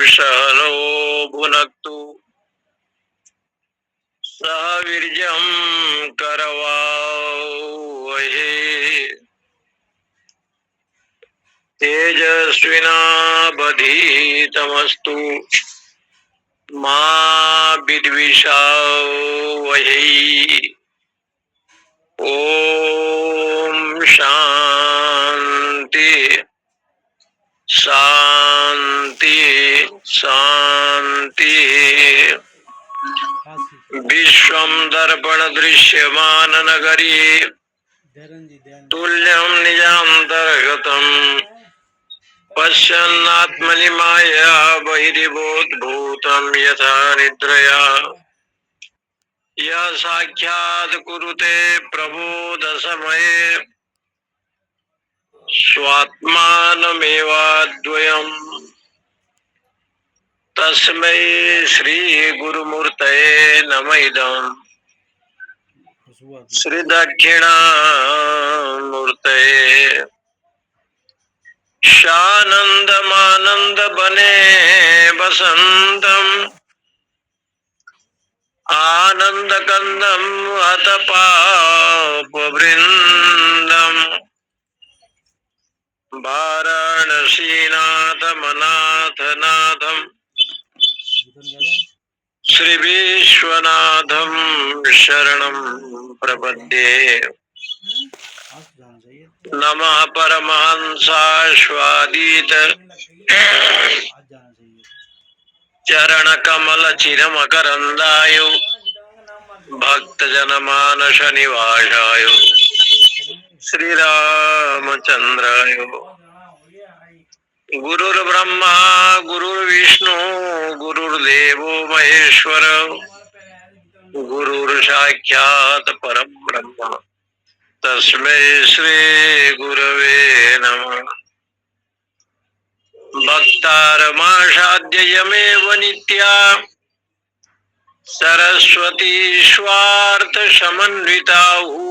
सहनो भुनक्तु सह वीर्यं करवावहै तेजस्विनावधीतमस्तु मा विद्विषावहै। ओम शांति शांति शांति। विश्वं दर्पण दृश्यमान नगरी तुल्यं निजान्तर्गतम् पश्यन्नात्मनि माया बहिर्भूतं यथा निद्रया यः साक्षात् कुरुते प्रबोधसमये स्वात्मानमेवाद्वयम् तस्मै श्री गुरुमूर्तये नमः इदम् श्री दक्षिणामूर्तये। शानन्दमानन्द बने वसन्तम् आनंद कंदम अत पापवृंदम वाराणसीनाथ मनाथ नाथम श्री विश्वनाथम शरणं प्रपद्ये। नमः परमहंसास्वादित चरण कमल चिरमकरंदाय भक्त जनमानस निवासाय श्री रामचंद्राय। गुरुर्ब्रह्मा गुरुर्विष्णु गुरुर्देवो महेश्वर गुरुर्साक्षात् परम ब्रह्म तस्मै श्री गुरवे नमः। भक्तारमासाद्ययमेव नित्या सरस्वती स्वार्थ समन्विताहु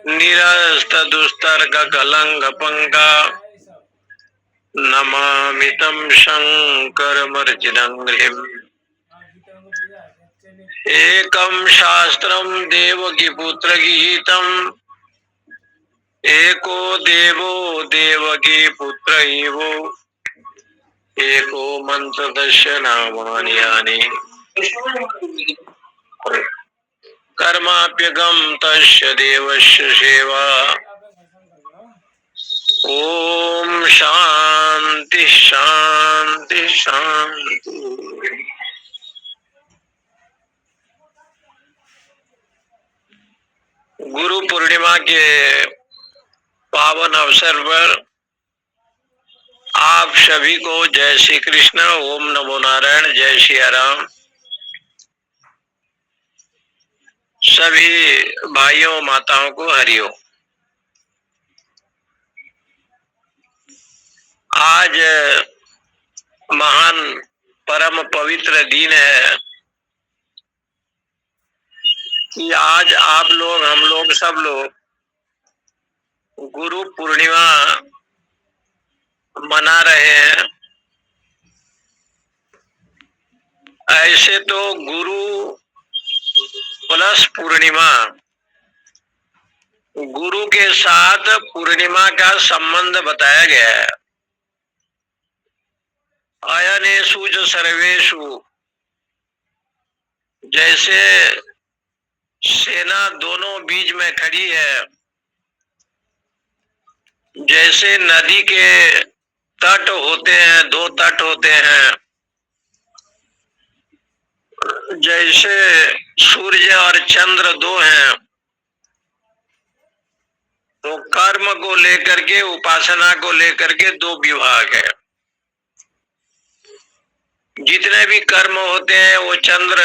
निरस्त दुस्तर्क कलंक पंका नमामि तं शंकरमर्जिनं हृम्। एकं शास्त्रं देवकी पुत्र गीतम् एको देवो देवकी पुत्र एवो एको मंत्र दश नामानि यानि कर्माप्यगम तस्य देवस्य सेवा। ओम शांति शांति शांति। गुरु पूर्णिमा के पावन अवसर पर आप सभी को जय श्री कृष्ण, ओम नमो नारायण, जय श्री राम। सभी भाइयों माताओं को हरिओम। आज महान परम पवित्र दिन है कि आज आप लोग हम लोग सब लोग गुरु पूर्णिमा मना रहे हैं। ऐसे तो गुरु प्लस पूर्णिमा, गुरु के साथ पूर्णिमा का संबंध बताया गया है। अयनेषु च सर्वेषु, जैसे सेना दोनों बीच में खड़ी है, जैसे नदी के तट होते हैं, दो तट होते हैं, जैसे सूर्य और चंद्र दो हैं, तो कर्म को लेकर के, उपासना को लेकर के दो विभाग है। जितने भी कर्म होते हैं वो चंद्र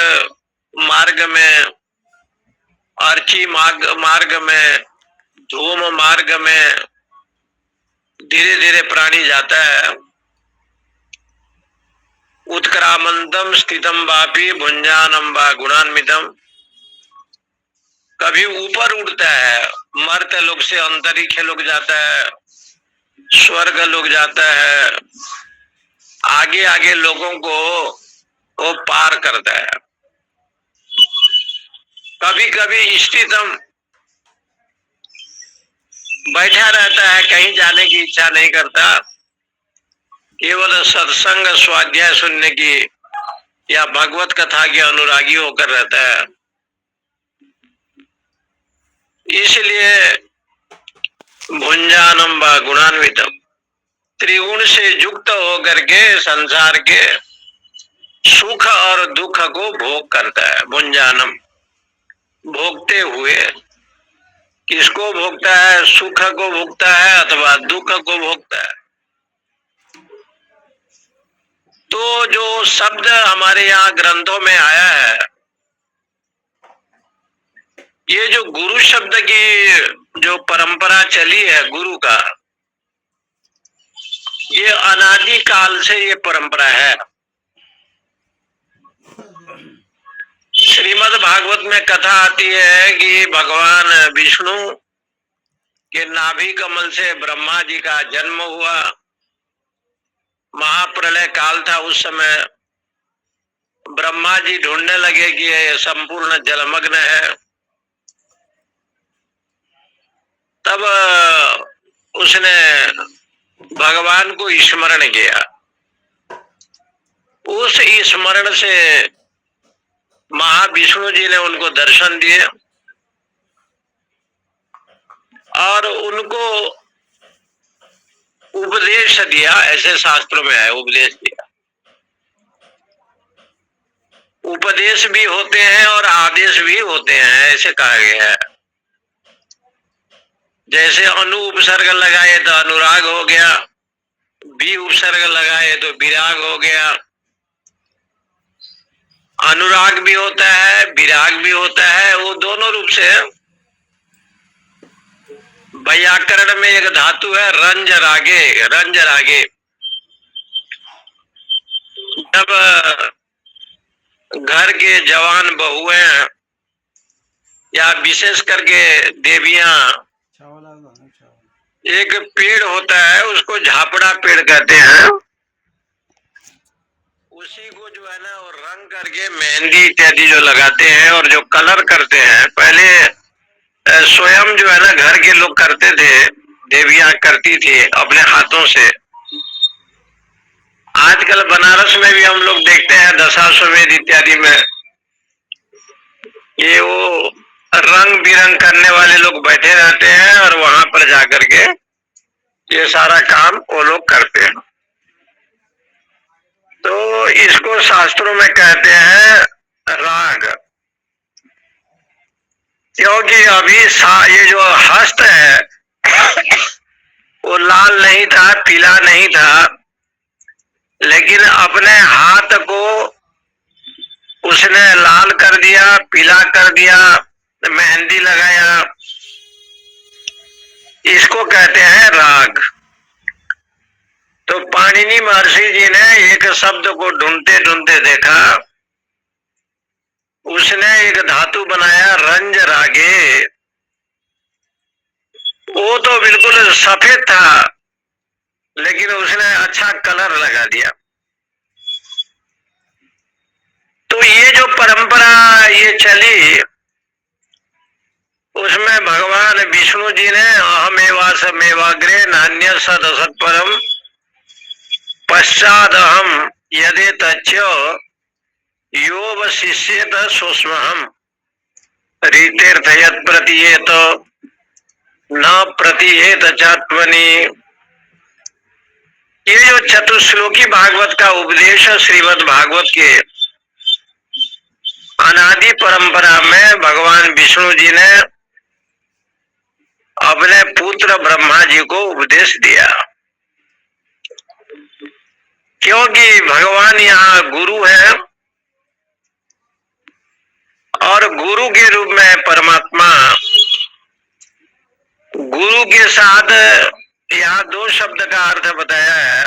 मार्ग में, अर्ची मार्ग में, धूम मार्ग में धीरे धीरे प्राणी जाता है। उत्क्रामंतम स्थितम वापी भुंजानम वा गुणान्वितम, कभी ऊपर उड़ता है, मर्त्य लोक से अंतरिक्ष लोक जाता है, स्वर्ग लोक जाता है, आगे आगे लोगों को वो पार करता है। कभी कभी इष्टतम बैठा रहता है, कहीं जाने की इच्छा नहीं करता, केवल सत्संग स्वाध्याय सुनने की या भगवत कथा के अनुरागी होकर रहता है। इसलिए भुंजानम व गुणान्वितम, त्रिगुण से युक्त होकर के संसार के सुख और दुख को भोग करता है। भुंजानम, भोगते हुए। किसको भोगता है? सुख को भोगता है अथवा दुख को भोगता है। तो जो शब्द हमारे यहाँ ग्रंथों में आया है, ये जो गुरु शब्द की जो परंपरा चली है गुरु का, ये अनादि काल से ये परंपरा है। श्रीमद् भागवत में कथा आती है कि भगवान विष्णु के नाभि कमल से ब्रह्मा जी का जन्म हुआ। महाप्रलय काल था, उस समय ब्रह्मा जी ढूंढने लगे कि ये संपूर्ण जलमग्न है। तब उसने भगवान को स्मरण किया। उस स्मरण से महाविष्णु जी ने उनको दर्शन दिए और उनको उपदेश दिया। ऐसे शास्त्रों में है, उपदेश दिया। उपदेश भी होते हैं और आदेश भी होते हैं, ऐसे कहा गया है। जैसे अनु उपसर्ग लगाए तो अनुराग हो गया, बी उपसर्ग लगाए तो विराग हो गया। अनुराग भी होता है, विराग भी होता है, वो दोनों रूप से। व्याकरण में एक धातु है रंज रागे, रंज रागे। जब घर के जवान बहुएं या विशेष करके देवियां, एक पेड़ होता है उसको झापड़ा पेड़ कहते हैं, उसी को जो है ना वो रंग करके मेहंदी इत्यादि जो लगाते हैं और जो कलर करते हैं, पहले स्वयं जो है ना घर के लोग करते थे, देवियां करती थी अपने हाथों से। आजकल बनारस में भी हम लोग देखते हैं दशाश्वमेध इत्यादि में ये वो रंग बिरंग करने वाले लोग बैठे रहते हैं और वहां पर जाकर के ये सारा काम वो लोग करते हैं। तो इसको शास्त्रों में कहते हैं राग। क्योंकि अभी ये जो हस्त है वो लाल नहीं था, पीला नहीं था, लेकिन अपने हाथ को उसने लाल कर दिया, पीला कर दिया, मेहंदी लगाया। इसको कहते हैं राग। तो पाणिनि महर्षि जी ने एक शब्द को ढूंढते ढूंढते देखा, उसने एक धातु बनाया रंज रागे। वो तो बिल्कुल सफेद था, लेकिन उसने अच्छा कलर लगा दिया। तो ये जो परंपरा ये चली, उसमें भगवान विष्णु जी ने अहमेवासमेवाग्रे नान्य सद सत्परम पश्चाद हम यदि तच्च योग शिष्येत सूक्ष्महम रीतेर्थ यत् प्रतीयेत न प्रतीयेत चात्मनि। ये जो चतुश्लोकी भागवत का उपदेश श्रीमद् भागवत के अनादि परंपरा में भगवान विष्णु जी ने अपने पुत्र ब्रह्मा जी को उपदेश दिया। क्योंकि भगवान यहाँ गुरु है और गुरु के रूप में परमात्मा, गुरु के साथ यहाँ दो शब्द का अर्थ बताया है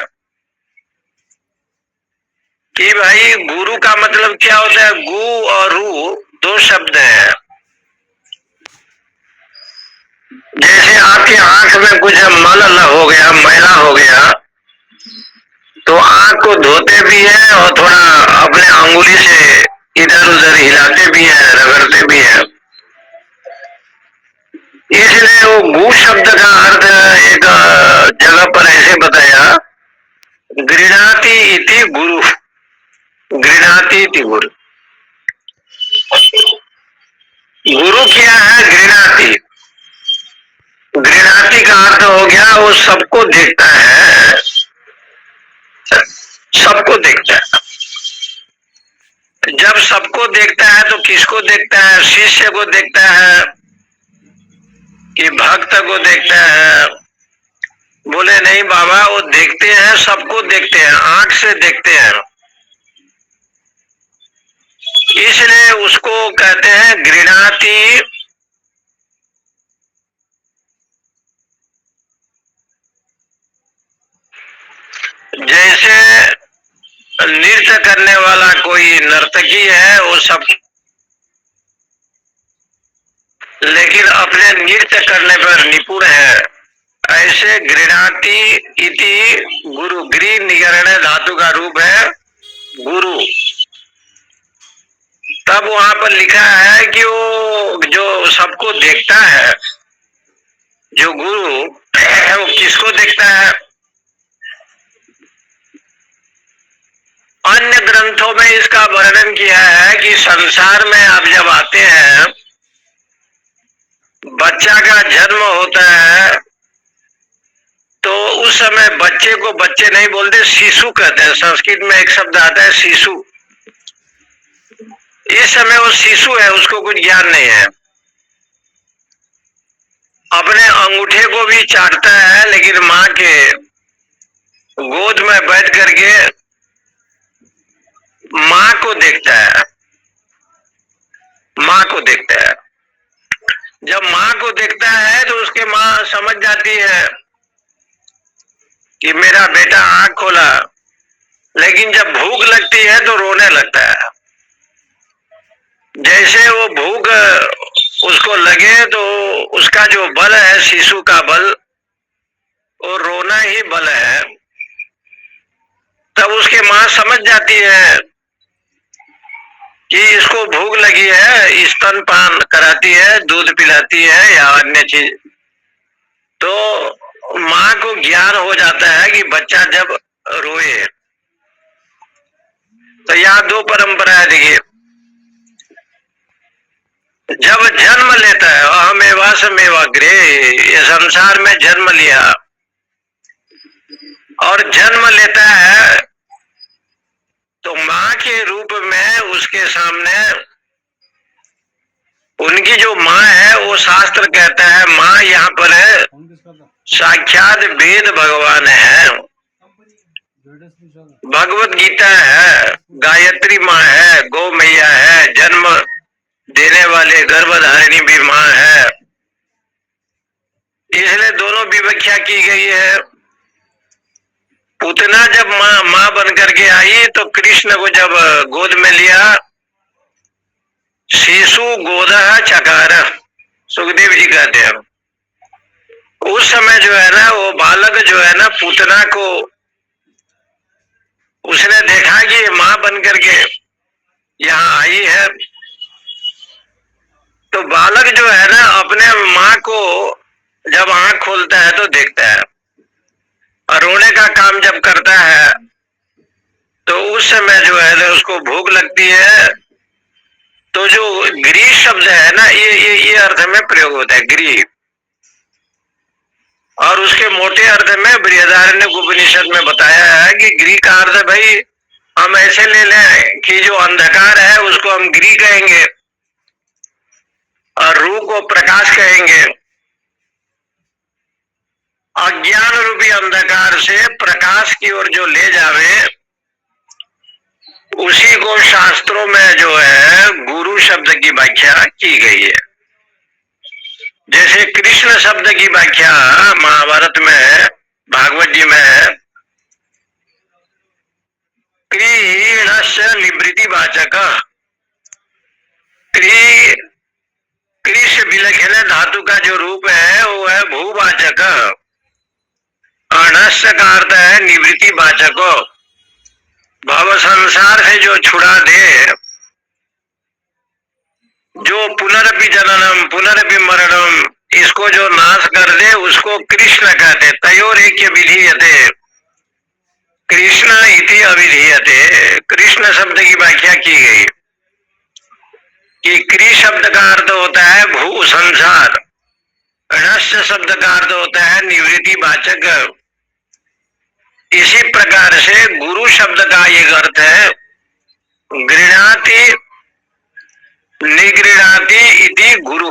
कि भाई गुरु का मतलब क्या होता है। गु और रु दो शब्द है। जैसे आपकी आंख में कुछ मल हो गया, मैला हो गया, तो आंख दिमाग को धोते भी हैं और थोड़ा अपने अंगुली से इधर उधर हिलाते भी हैं, रगड़ते भी हैं। इसलिए वो गु शब्द का अर्थ एक जगह पर ऐसे बताया, गृणाति इति गुरु, गृणाति इति गुरु। गुरु क्या है? गृणाति। गृणाति का अर्थ हो गया वो सबको देखता है, सबको देखता है। जब सबको देखता है तो किसको देखता है? शिष्य को देखता है कि भक्त को देखता है? बोले नहीं बाबा, वो देखते हैं, सबको देखते हैं, आंख से देखते हैं। इसलिए उसको कहते हैं गृणाति। जैसे नृत्य करने वाला कोई नर्तकी है, वो सब, लेकिन अपने नृत्य करने पर निपुण है, ऐसे गृणाति इति गुरु। गृह निगरण धातु का रूप है गुरु। तब वहां पर लिखा है कि वो जो सबको देखता है, जो गुरु है, वो किसको देखता है? अन्य ग्रंथों में इसका वर्णन किया है कि संसार में आप जब आते हैं, बच्चा का जन्म होता है, तो उस समय बच्चे को बच्चे नहीं बोलते, शिशु कहते हैं। संस्कृत में एक शब्द आता है शिशु। इस समय वो शिशु है, उसको कुछ ज्ञान नहीं है, अपने अंगूठे को भी चाटता है, लेकिन माँ के गोद में बैठ करके माँ को देखता है, माँ को देखता है। जब माँ को देखता है तो उसके माँ समझ जाती है कि मेरा बेटा आंख खोला, लेकिन जब भूख लगती है तो रोने लगता है। जैसे वो भूख उसको लगे तो उसका जो बल है, शिशु का बल, वो रोना ही बल है। तब उसके माँ समझ जाती है कि इसको भूख लगी है, स्तनपान कराती है, दूध पिलाती है या अन्य चीज। तो माँ को ज्ञान हो जाता है कि बच्चा जब रोए। तो यहाँ दो परंपराएं देखिए। जब जन्म लेता है, अहमेवा समेवा गृह, ये संसार में जन्म लिया और जन्म लेता है, तो माँ के रूप में उसके सामने उनकी जो माँ है, वो शास्त्र कहता है माँ यहाँ पर है साक्षात वेद भगवान है, भगवत गीता है, गायत्री माँ है, गौ मैया है, जन्म देने वाले गर्भधारिणी भी माँ है। इसलिए दोनों विवक्षा की गई है। पूतना जब माँ बन करके आई तो कृष्ण को जब गोद में लिया, शिशु गोदा चकार, सुखदेव जी कहते हैं। उस समय जो है ना, वो बालक जो है ना, पूतना को उसने देखा कि ये माँ बन करके यहाँ आई है, तो बालक जो है ना, अपने माँ को जब आंख खोलता है तो देखता है, और रोने का काम जब करता है तो उस समय जो है ना, उसको भूख लगती है। तो जो गृह शब्द है ना, ये अर्थ में प्रयोग होता है, गृह। और उसके मोटे अर्थ में बृहदारण्य उपनिषद में बताया है कि गृह का अर्थ भाई हम ऐसे ले लें कि जो अंधकार है उसको हम गृह कहेंगे और रूह को प्रकाश कहेंगे। अज्ञान रूपी अंधकार से प्रकाश की ओर जो ले जावे, उसी को शास्त्रों में जो है गुरु शब्द की व्याख्या की गई है। जैसे कृष्ण शब्द की व्याख्या महाभारत में, भागवत जी में है, कृष्ण निवृत्ति वाचक। कृष्ण विलक्षण धातु का जो रूप है वो है भूवाचक, अनस्य का अर्थ है निवृत्ति वाचक। भव संसार से जो छुड़ा दे, जो पुनरपि जननम पुनरपि मरणम, इसको जो नाश कर दे, उसको कृष्ण कहते। तयोरेक्य विधीयते कृष्ण इति अविधीयते। कृष्ण शब्द की व्याख्या की गई कि कृ शब्द का अर्थ होता है भू संसार, णस्य शब्द का अर्थ होता है निवृत्ति वाचक। इसी प्रकार से गुरु शब्द का एक अर्थ है गृणाति निगृणाति इति गुरु।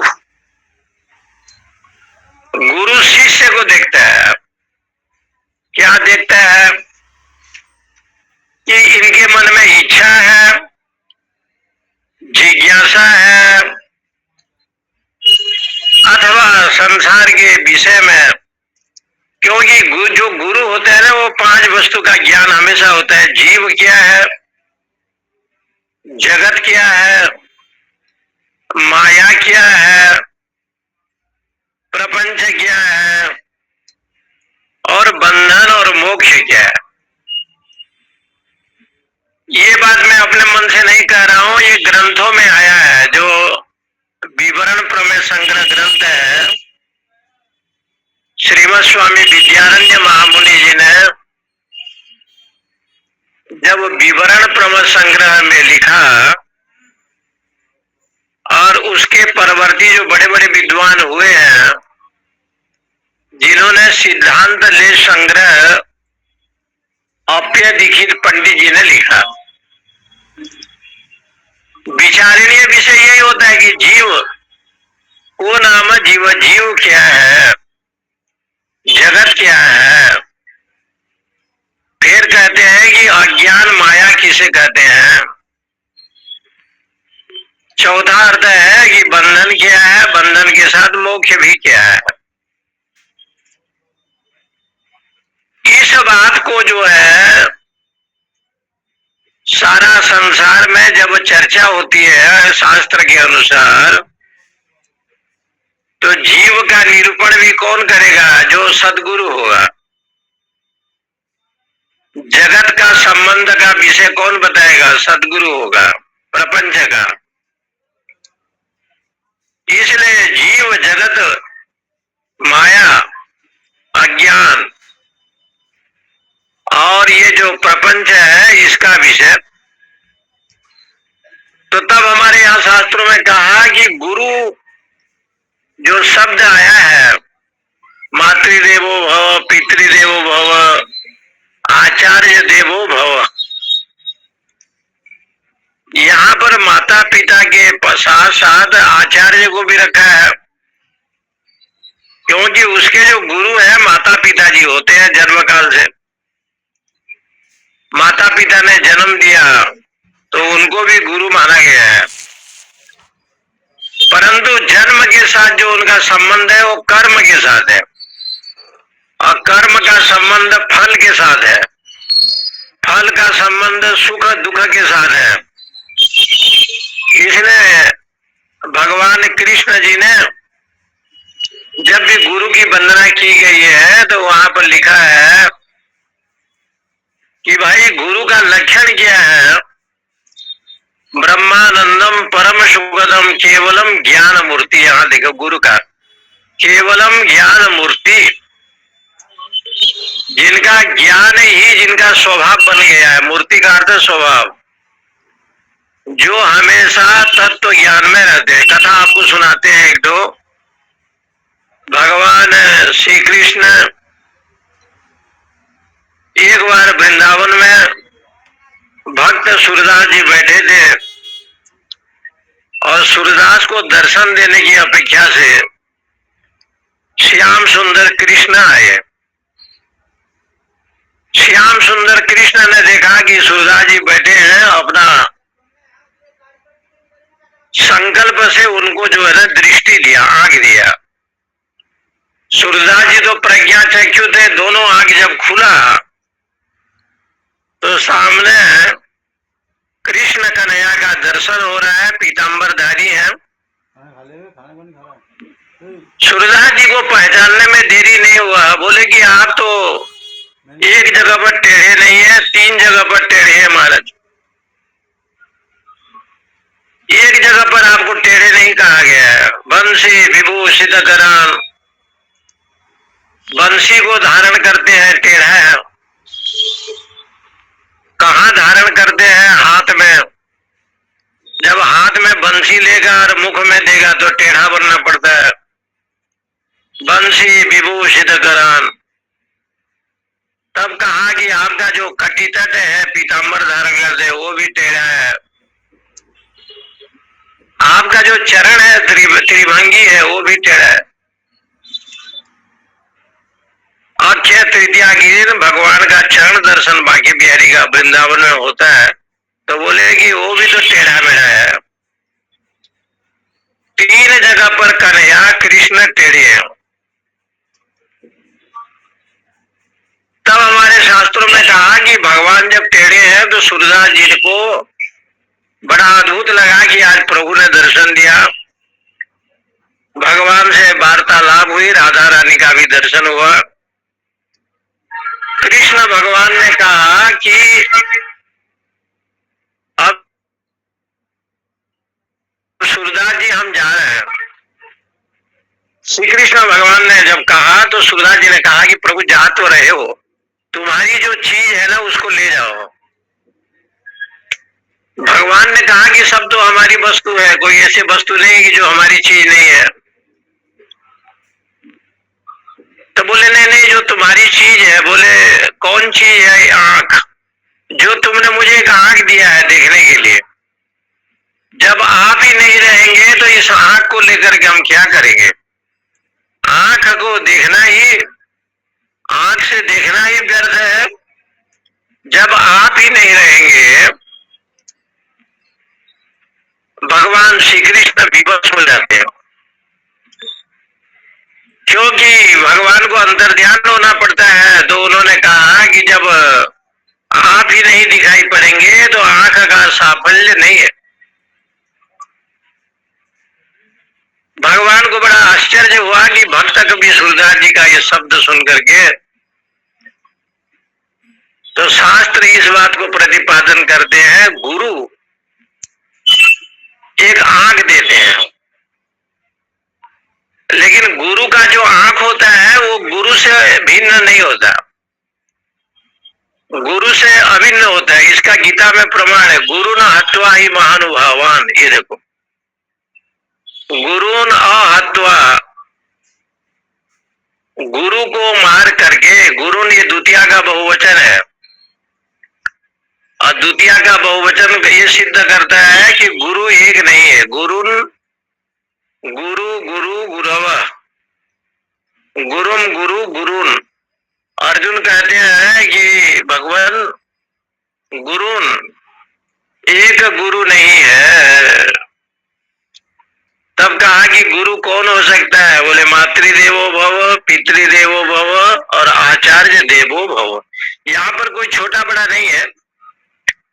गुरु शिष्य को देखता है, क्या देखता है कि इनके मन में इच्छा है, जिज्ञासा है, अथवा संसार के विषय में। क्योंकि जो गुरु होता है ना, वो पांच वस्तु का ज्ञान हमेशा होता है। जीव क्या है, जगत क्या है, माया क्या है, प्रपंच क्या है, और बंधन और मोक्ष क्या है। ये बात मैं अपने मन से नहीं कह रहा हूं, ये ग्रंथों में आया है। जो विवरण प्रमेय संग्रह ग्रंथ है, श्रीमद स्वामी विद्यारण्य महामुनि जी ने जब विवरण प्रमेय संग्रह में लिखा, और उसके परवर्ती जो बड़े बड़े विद्वान हुए हैं, जिन्होंने सिद्धांत ले संग्रह अप्य दीक्षित पंडित जी ने लिखा। विचारणीय विषय यही होता है कि जीव को नाम जीव, जीव क्या है, जगत क्या है। फिर कहते हैं कि अज्ञान माया किसे कहते हैं। चौथा अर्थ है कि बंधन क्या है, बंधन के साथ मोक्ष भी क्या है। इस बात को जो है सारा संसार में जब चर्चा होती है शास्त्र के अनुसार, तो जीव का निरूपण भी कौन करेगा, जो सद्गुरु होगा। जगत का संबंध का विषय कौन बताएगा, सद्गुरु होगा प्रपंच का। इसलिए जीव जगत माया अज्ञान और ये जो प्रपंच है, इसका विषय। तो तब हमारे यहाँ शास्त्रों में कहा कि गुरु जो शब्द आया है, मातृदेवो भव, पितृदेवो भव, आचार्य देवो भव, यहाँ पर माता पिता के साथ साथ आचार्य को भी रखा है। क्योंकि उसके जो गुरु है माता पिता जी होते हैं। जन्म काल से माता पिता ने जन्म दिया तो उनको भी गुरु माना गया है। परंतु जन्म के साथ जो उनका संबंध है वो कर्म के साथ है, और कर्म का संबंध फल के साथ है, फल का संबंध सुख दुख के साथ है। इसलिए भगवान कृष्ण जी ने जब भी गुरु की वंदना की गई है, तो वहां पर लिखा है कि भाई गुरु का लक्षण क्या है। ब्रह्मानंदम परम सुखदम केवलम ज्ञान मूर्ति। यहाँ देखो गुरु का केवलम ज्ञान मूर्ति, जिनका ज्ञान ही जिनका स्वभाव बन गया है। मूर्ति का अर्थ स्वभाव, जो हमेशा तत्व ज्ञान में रहते हैं। कथा आपको सुनाते हैं एक दो। भगवान श्री कृष्ण एक बार वृंदावन में भक्त सूरदास जी बैठे थे, और सूरदास को दर्शन देने की अपेक्षा से श्याम सुंदर कृष्ण आए। श्याम सुंदर कृष्ण ने देखा कि सूरदास जी बैठे हैं, अपना संकल्प से उनको जो है ना दृष्टि दिया, आंख दिया। सूरदास जी तो प्रज्ञा चक्षु थे, दोनों आंख जब खुला तो सामने कृष्ण कन्हैया का दर्शन हो रहा है, पीतांबरधारी है। सूरदास जी को पहचानने में देरी नहीं हुआ। बोले कि आप तो एक जगह पर टेढ़े नहीं है, तीन जगह पर टेढ़े हैं नहीं कहा गया है। बंसी विभूषित करान, बंसी को धारण करते हैं टेढ़ा है। कहाँ धारण करते हैं? हाथ में। जब हाथ में बंसी लेगा और मुख में देगा तो टेढ़ा बनना पड़ता है। बंसी विभूषित करान। तब कहा कि आपका जो कटितट है, पीताम्बर धारण करते हैं, वो भी टेढ़ा है। आपका जो चरण है, त्रिभंगी है, वो भी टेढ़ा है। अक्षय तृतीया के दिन भगवान का चरण दर्शन बांके बिहारी का वृंदावन में होता है, तो बोले कि वो भी तो टेढ़ा मेढ़ा है। 3 जगह पर कन्हैया कृष्ण टेढ़े हैं। तब हमारे शास्त्रों में कहा कि भगवान जब टेढ़े हैं तो सूरदास जी को बड़ा अद्भुत लगा कि आज प्रभु ने दर्शन दिया। भगवान से वार्तालाप हुई, राधा रानी का भी दर्शन हुआ। कृष्ण भगवान ने कहा कि अब सूरदास जी हम जा रहे हैं। श्री कृष्ण भगवान ने जब कहा तो सूरदास जी ने कहा कि प्रभु जा तो रहे हो, तुम्हारी जो चीज है ना उसको ले जाओ। भगवान ने कहा कि सब तो हमारी वस्तु है, कोई ऐसी वस्तु नहीं कि जो हमारी चीज नहीं है। तो बोले नहीं नहीं, जो तुम्हारी चीज है। बोले कौन चीज है? आंख। जो तुमने मुझे एक आंख दिया है देखने के लिए, जब आप ही नहीं रहेंगे तो इस आंख को लेकर के हम क्या करेंगे? आंख को देखना ही, आंख से देखना ही व्यर्थ है। जब आप ही नहीं रहेंगे, भगवान श्री कृष्ण विवश हो जाते हैं, क्योंकि भगवान को अंतर्ध्यान होना पड़ता है। तो उन्होंने कहा कि जब आप ही नहीं दिखाई पड़ेंगे तो आंख का साफल्य नहीं है। भगवान को बड़ा आश्चर्य हुआ कि भक्त कवि सूरदास जी का ये शब्द सुन करके, तो शास्त्र इस बात को प्रतिपादन करते हैं, गुरु एक आंख देते हैं, लेकिन गुरु का जो आंख होता है वो गुरु से भिन्न नहीं होता, गुरु से अभिन्न होता है। इसका गीता में प्रमाण है, गुरु न हत्वा ही महानुभावान। ये देखो, गुरु न अहत्वा, गुरु को मार करके, गुरु ये द्वितीया का बहुवचन है, और द्वितीया का बहुवचन ये सिद्ध करता है कि गुरु एक नहीं है। गुरु गुरु गुरु गुरव, गुरुम गुरु गुरुन। अर्जुन कहते हैं कि भगवान गुरुन, एक गुरु नहीं है। तब कहा कि गुरु कौन हो सकता है? बोले मातृदेवो भव, पितृदेवो भव और आचार्य देवो भव। यहाँ पर कोई छोटा बड़ा नहीं है,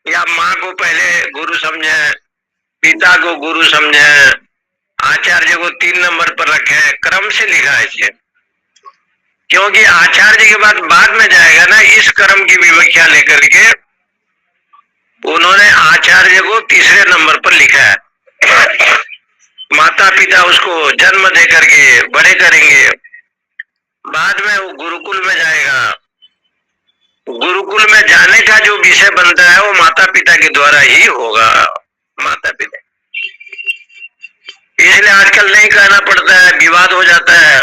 या माँ को पहले गुरु समझे, पिता को गुरु समझे, आचार्य को 3 नंबर पर रखे, क्रम से लिखा है इसे, क्योंकि आचार्य के बाद में जाएगा ना, इस क्रम की व्याख्या लेकर के उन्होंने आचार्य को 3रे नंबर पर लिखा है। माता पिता उसको जन्म दे करके बड़े करेंगे, बाद में वो गुरुकुल में जाएगा। गुरुकुल में जाने का जो विषय बनता है वो माता पिता के द्वारा ही होगा। माता पिता, इसलिए आजकल नहीं कहना पड़ता है, विवाद हो जाता है।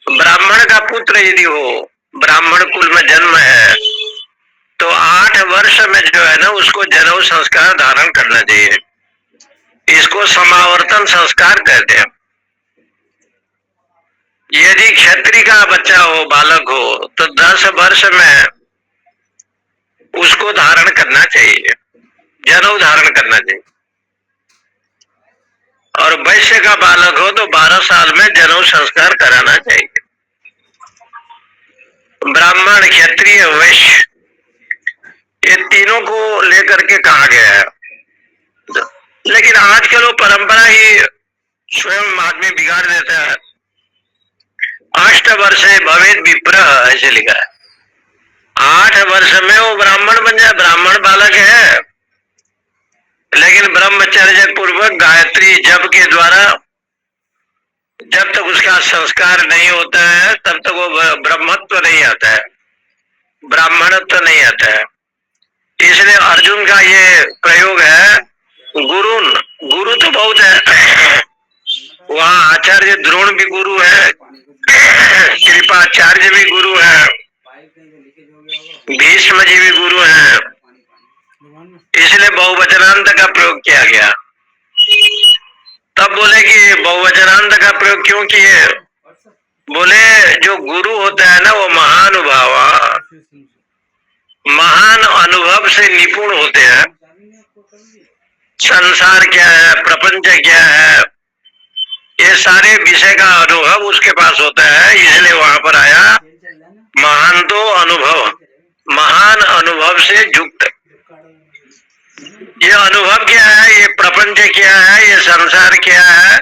ब्राह्मण का पुत्र यदि हो, ब्राह्मण कुल में जन्म है, तो 8 वर्ष में जो है ना उसको जनेऊ संस्कार धारण करना चाहिए। इसको समावर्तन संस्कार कहते हैं। यदि क्षत्रिय का बच्चा हो, बालक हो, तो 10 वर्ष में उसको धारण करना चाहिए, जनेऊ धारण करना चाहिए। और वैश्य का बालक हो तो 12 साल में जनेऊ संस्कार कराना चाहिए। ब्राह्मण, क्षत्रिय, वैश्य, ये तीनों को लेकर के कहा गया है। लेकिन आजकल वो परंपरा ही स्वयं आदमी बिगाड़ देता है। 8 वर्षे भवेद विप्रः, ऐसे लिखा है। 8 वर्ष में वो ब्राह्मण बन जाए, ब्राह्मण बालक है, लेकिन ब्रह्मचर्य पूर्वक गायत्री जप के द्वारा जब तक उसका संस्कार नहीं होता है तब तक वो ब्रह्मत्व नहीं आता है, ब्राह्मणत्व नहीं आता है। इसलिए अर्जुन का ये प्रयोग है। गुरु तो बहुत है, वहाँ आचार्य द्रोण भी गुरु है, कृपाचार्य भी गुरु है, भीष्म जी भी गुरु है। इसलिए बहुवचनांत का प्रयोग किया गया। तब बोले कि बहुवचनांत का प्रयोग क्यों किए? बोले जो गुरु होता है ना वो महान अनुभव से निपुण होते हैं। संसार क्या है, प्रपंच क्या है, ये सारे विषय का अनुभव उसके पास होता है। इसलिए वहां पर आया महान तो अनुभव, महान अनुभव से युक्त। ये अनुभव क्या है, ये प्रपंच क्या है, ये संसार क्या है?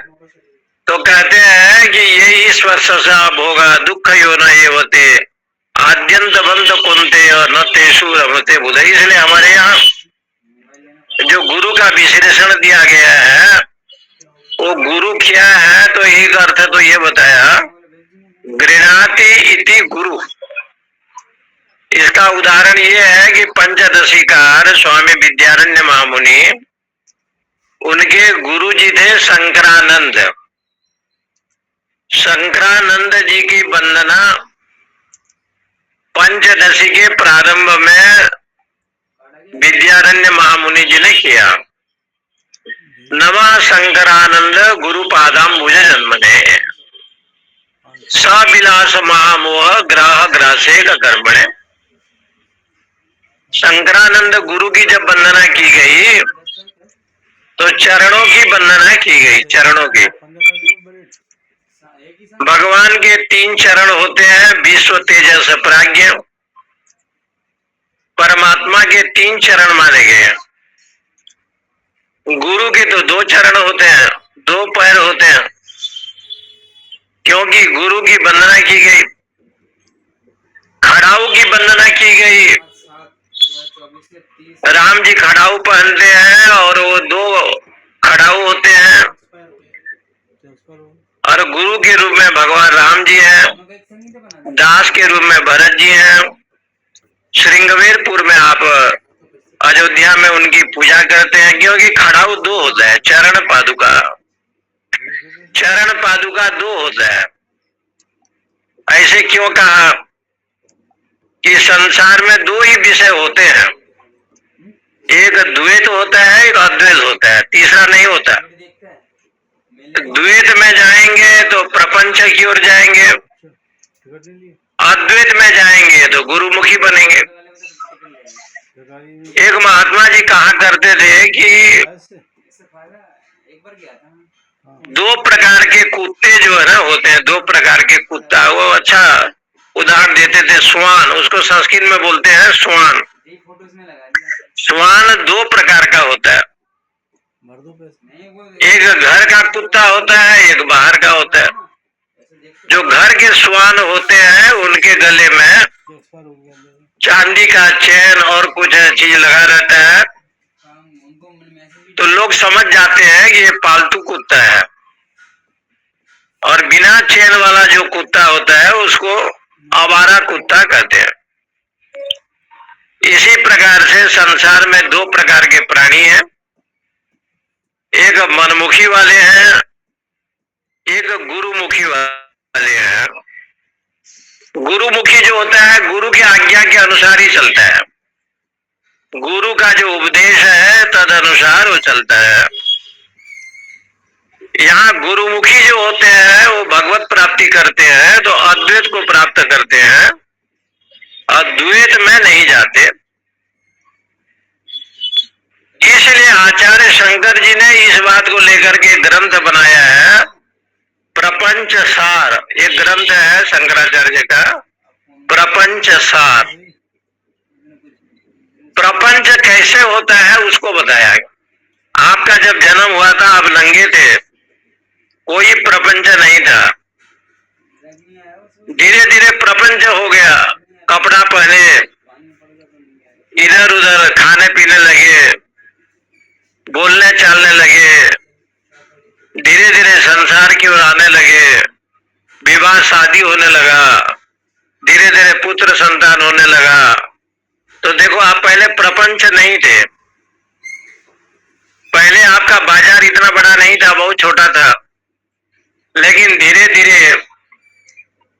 तो कहते हैं कि ये ईश्वर सा भोगा दुख यो न ये होते आद्यंत बंद कुंते न तेषु रमते बुध। इसलिए हमारे यहाँ जो गुरु का विश्लेषण दिया गया है वो गुरु क्या है, तो एक अर्थ तो ये बताया गृणाति इति गुरु। इसका उदाहरण ये है कि पंचदशीकार स्वामी विद्यारण्य महामुनि, उनके गुरु जी थे शंकरानंद। शंकरानंद जी की वंदना पंचदशी के प्रारंभ में विद्यारण्य महामुनि जी ने किया। नमः शंकरानंद गुरु पादाम्बुज जन्मने सविलास महामोह ग्रह ग्रासे का कर्मणे। शंकरानंद गुरु की जब वंदना की गई तो चरणों की वंदना की गई। चरणों की, भगवान के 3 चरण होते हैं, विश्व तेजस प्राज्ञ। परमात्मा के 3 चरण माने गए हैं। गुरु के तो 2 चरण होते हैं, 2 पैर होते हैं, क्योंकि गुरु की वंदना की गई। खड़ाऊ की वंदना की गई। राम जी खड़ाऊ पहनते हैं और वो 2 खड़ाऊ होते हैं, और गुरु के रूप में भगवान राम जी हैं, दास के रूप में भरत जी हैं। श्रृंगवेरपुर में आप अयोध्या में उनकी पूजा करते हैं, क्योंकि खड़ाऊ 2 होता है, चरण पादुका 2 होता है। ऐसे क्यों कहा कि संसार में 2 ही विषय होते हैं, एक द्वैत होता है, एक अद्वैत होता है, तीसरा नहीं होता। द्वैत में जाएंगे तो प्रपंच की ओर जाएंगे, अद्वैत में जाएंगे तो गुरुमुखी बनेंगे। एक महात्मा जी कहा करते थे कि 2 प्रकार के कुत्ते जो है ना होते हैं, 2 प्रकार के कुत्ता, वो अच्छा उदाहरण देते थे। स्वान, उसको संस्कृत में बोलते हैं स्वान। स्वान 2 प्रकार का होता है, एक घर का कुत्ता होता है, एक बाहर का होता है। जो घर के स्वान होते हैं उनके गले में चांदी का चेन और कुछ चीज लगा रहता है, तो लोग समझ जाते हैं कि ये पालतू कुत्ता है। और बिना चेन वाला जो कुत्ता होता है उसको आवारा कुत्ता कहते हैं। इसी प्रकार से संसार में 2 प्रकार के प्राणी हैं, एक मनमुखी वाले हैं, एक गुरुमुखी वाले हैं। गुरुमुखी जो होता है गुरु की आज्ञा के अनुसार ही चलता है, गुरु का जो उपदेश है तद अनुसार वो चलता है। यहाँ गुरुमुखी जो होते हैं वो भगवत प्राप्ति करते हैं, तो अद्वैत को प्राप्त करते हैं, अद्वैत में नहीं जाते। इसलिए आचार्य शंकर जी ने इस बात को लेकर के ग्रंथ बनाया है, प्रपंच सार। एक ग्रंथ है शंकराचार्य का, प्रपंच सार। प्रपंच कैसे होता है उसको बताया। आपका जब जन्म हुआ था आप नंगे थे, कोई प्रपंच नहीं था। धीरे धीरे प्रपंच हो गया, कपड़ा पहने, इधर उधर खाने पीने लगे, बोलने चालने लगे, धीरे धीरे संसार की ओर आने लगे, विवाह शादी होने लगा, धीरे धीरे पुत्र संतान होने लगा। तो देखो, आप पहले प्रपंच नहीं थे, पहले आपका बाजार इतना बड़ा नहीं था, बहुत छोटा था, लेकिन धीरे धीरे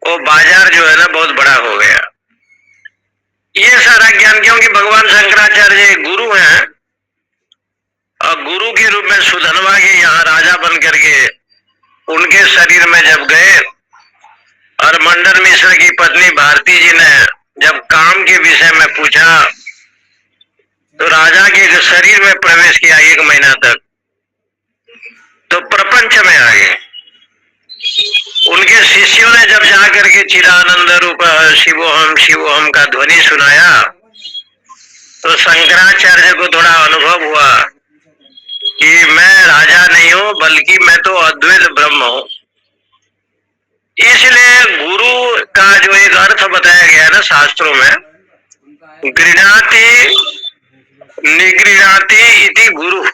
वो बाजार जो है ना बहुत बड़ा हो गया। ये सारा ज्ञान, क्योंकि भगवान शंकराचार्य गुरु हैं, और गुरु के रूप में सुधनवा के यहाँ राजा बन करके उनके शरीर में जब गए, और मंडन मिश्र की पत्नी भारती जी ने जब काम के विषय में पूछा, तो राजा के शरीर में प्रवेश किया 1 महीना तक, तो प्रपंच में आ गए। उनके शिष्यों ने जब जाकर के चिदानंद रूप शिवोहम का ध्वनि सुनाया, तो शंकराचार्य को थोड़ा अनुभव हुआ कि मैं राजा नहीं हूं, बल्कि मैं तो अद्वैत ब्रह्म हूं। इसलिए गुरु का जो एक अर्थ बताया गया है ना शास्त्रों में, गृह्णाति निगृह्णाति इति गुरु।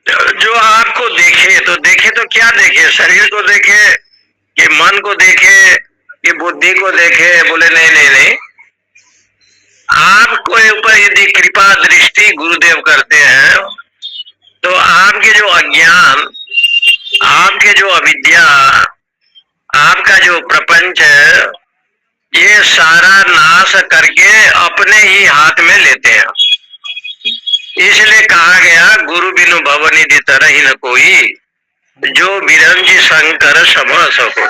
जो आपको देखे तो क्या देखे? शरीर को देखे, ये मन को देखे, ये बुद्धि को देखे? बोले नहीं नहीं नहीं, आपको ऊपर यदि कृपा दृष्टि गुरुदेव करते हैं, तो आपके जो अज्ञान, आपके जो अविद्या, आपका जो प्रपंच है, ये सारा नाश करके अपने ही हाथ में लेते हैं। इसलिए कहा गया, गुरु बिनु भवनिधि तरह ही न कोई, जो बिरंजी शंकर सम सको।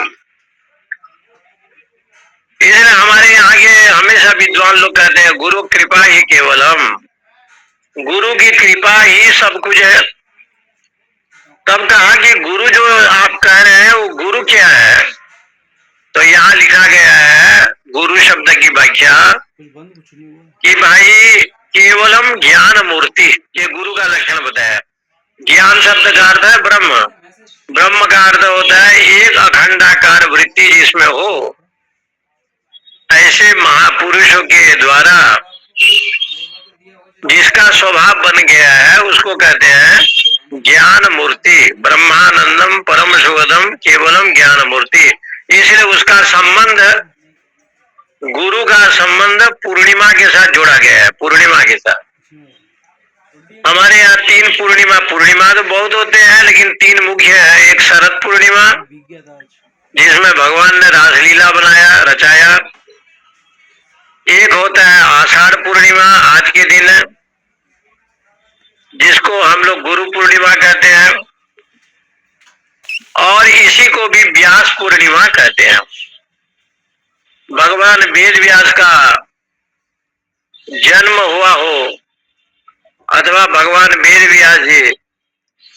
इसलिए हमारे यहाँ के हमेशा विद्वान लोग कहते हैं, गुरु कृपा ही केवलम, गुरु की कृपा ही सब कुछ है। तब कहा कि गुरु जो आप कह रहे हैं वो गुरु क्या है? तो यहाँ लिखा गया है गुरु शब्द की व्याख्या कि भाई केवलम ज्ञान मूर्ति, ये गुरु का लक्षण बताया। ज्ञान शब्द का अर्थ है ब्रह्म, ब्रह्म का अर्थ होता है एक अखंडाकार वृत्ति जिसमें हो। ऐसे महापुरुषों के द्वारा जिसका स्वभाव बन गया है उसको कहते हैं ज्ञान मूर्ति। ब्रह्मानंदम परम सुगधम केवलम ज्ञान मूर्ति। इसलिए उसका संबंध, गुरु का संबंध पूर्णिमा के साथ जोड़ा गया है, पूर्णिमा के साथ। हमारे यहाँ 3 पूर्णिमा, पूर्णिमा तो बहुत होते हैं लेकिन 3 मुख्य है। एक शरद पूर्णिमा जिसमें भगवान ने रासलीला बनाया, रचाया। एक होता है आषाढ़ पूर्णिमा, आज के दिन, जिसको हम लोग गुरु पूर्णिमा कहते हैं, और इसी को भी व्यास पूर्णिमा कहते हैं। भगवान वेद व्यास का जन्म हुआ हो, अथवा भगवान वेद व्यास जी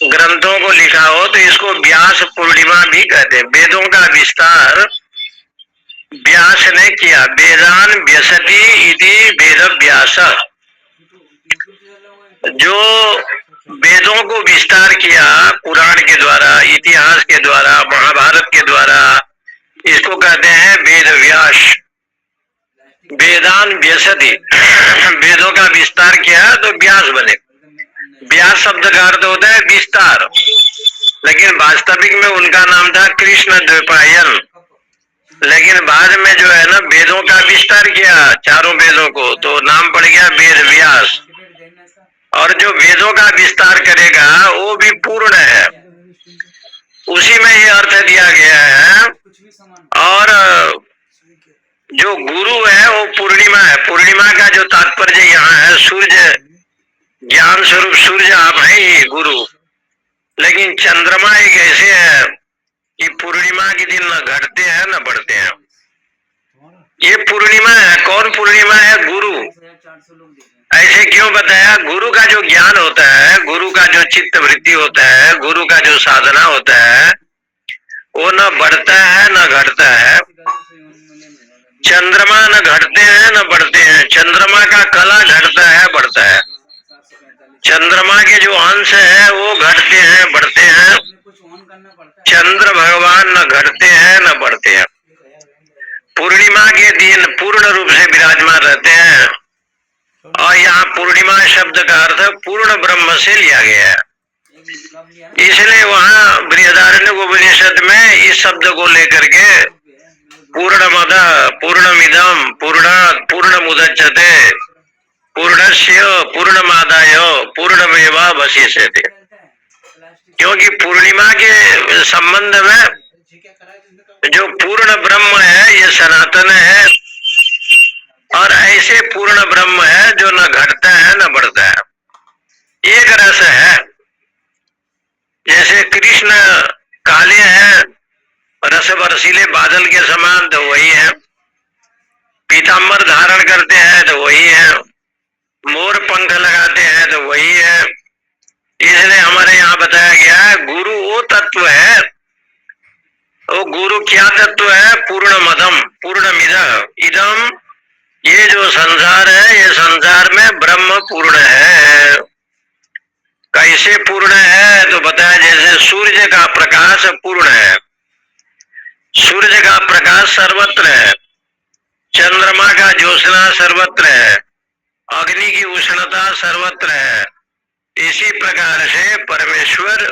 ग्रंथों को लिखा हो, तो इसको व्यास पूर्णिमा भी कहते हैं। वेदों का विस्तार व्यास ने किया। वेदान व्यसति इति वेद व्यास। जो वेदों को विस्तार किया पुराण के द्वारा, इतिहास के द्वारा, महाभारत के द्वारा, इसको कहते हैं वेद व्यास। वेदान व्यसति, वेदों का विस्तार किया तो व्यास बने। व्यास शब्द का अर्थ होता है विस्तार, लेकिन वास्तविक में उनका नाम था कृष्ण द्वैपायन। लेकिन बाद में जो है ना वेदों का विस्तार किया, चारों वेदों को, तो नाम पड़ गया वेद व्यास। और जो वेदों का विस्तार करेगा वो भी पूर्ण है, उसी में ये अर्थ दिया गया है। और जो गुरु है वो पूर्णिमा है। पूर्णिमा का जो तात्पर्य यहाँ है, सूर्य, ज्ञान स्वरूप सूर्य आप हैं ही गुरु। लेकिन चंद्रमा एक ऐसे है कि पूर्णिमा के दिन न घटते हैं न बढ़ते हैं। ये पूर्णिमा है। कौन पूर्णिमा है? गुरु। ऐसे क्यों बताया? गुरु का जो ज्ञान होता है, गुरु का जो चित्त वृत्ति होता है, गुरु का जो साधना होता है, वो न बढ़ता है न घटता है। चंद्रमा न घटते हैं न बढ़ते हैं। चंद्रमा का कला घटता है, बढ़ता है। चंद्रमा के जो अंश है वो घटते हैं, बढ़ते हैं। चंद्र भगवान न घटते हैं न बढ़ते हैं। पूर्णिमा के दिन पूर्ण रूप से विराजमान रहते हैं। और यहाँ यहाँ पूर्णिमा शब्द का अर्थ पूर्ण ब्रह्म से लिया गया है। इसलिए वहाँ बृहदारण्यक उपनिषद में इस शब्द को लेकर के पूर्णमद पूर्णमिदं पूर्णात् पूर्णमुदच्यते पूर्णस्य पूर्णमादाय पूर्णमेवावशिष्यते। क्योंकि पूर्णिमा के संबंध में जो पूर्ण ब्रह्म है ये सनातन है, और ऐसे पूर्ण ब्रह्म है जो न घटता है न बढ़ता है। एक रस है, जैसे कृष्ण काले हैं, रस बरसीले बादल के समान, तो वही है। पीताम्बर धारण करते हैं तो वही है। मोर पंख लगाते हैं तो वही है। इसलिए हमारे यहाँ बताया गया है गुरु वो तत्व है। वो गुरु क्या तत्व है? पूर्ण मदम पूर्ण इदम, ये जो संसार है ये संसार में ब्रह्म पूर्ण है। कैसे पूर्ण है? तो बताया जैसे सूर्य का प्रकाश पूर्ण है, सूर्य का प्रकाश सर्वत्र है, चंद्रमा का ज्योत्सना सर्वत्र है, अग्नि की उष्णता सर्वत्र है। इसी प्रकार से परमेश्वर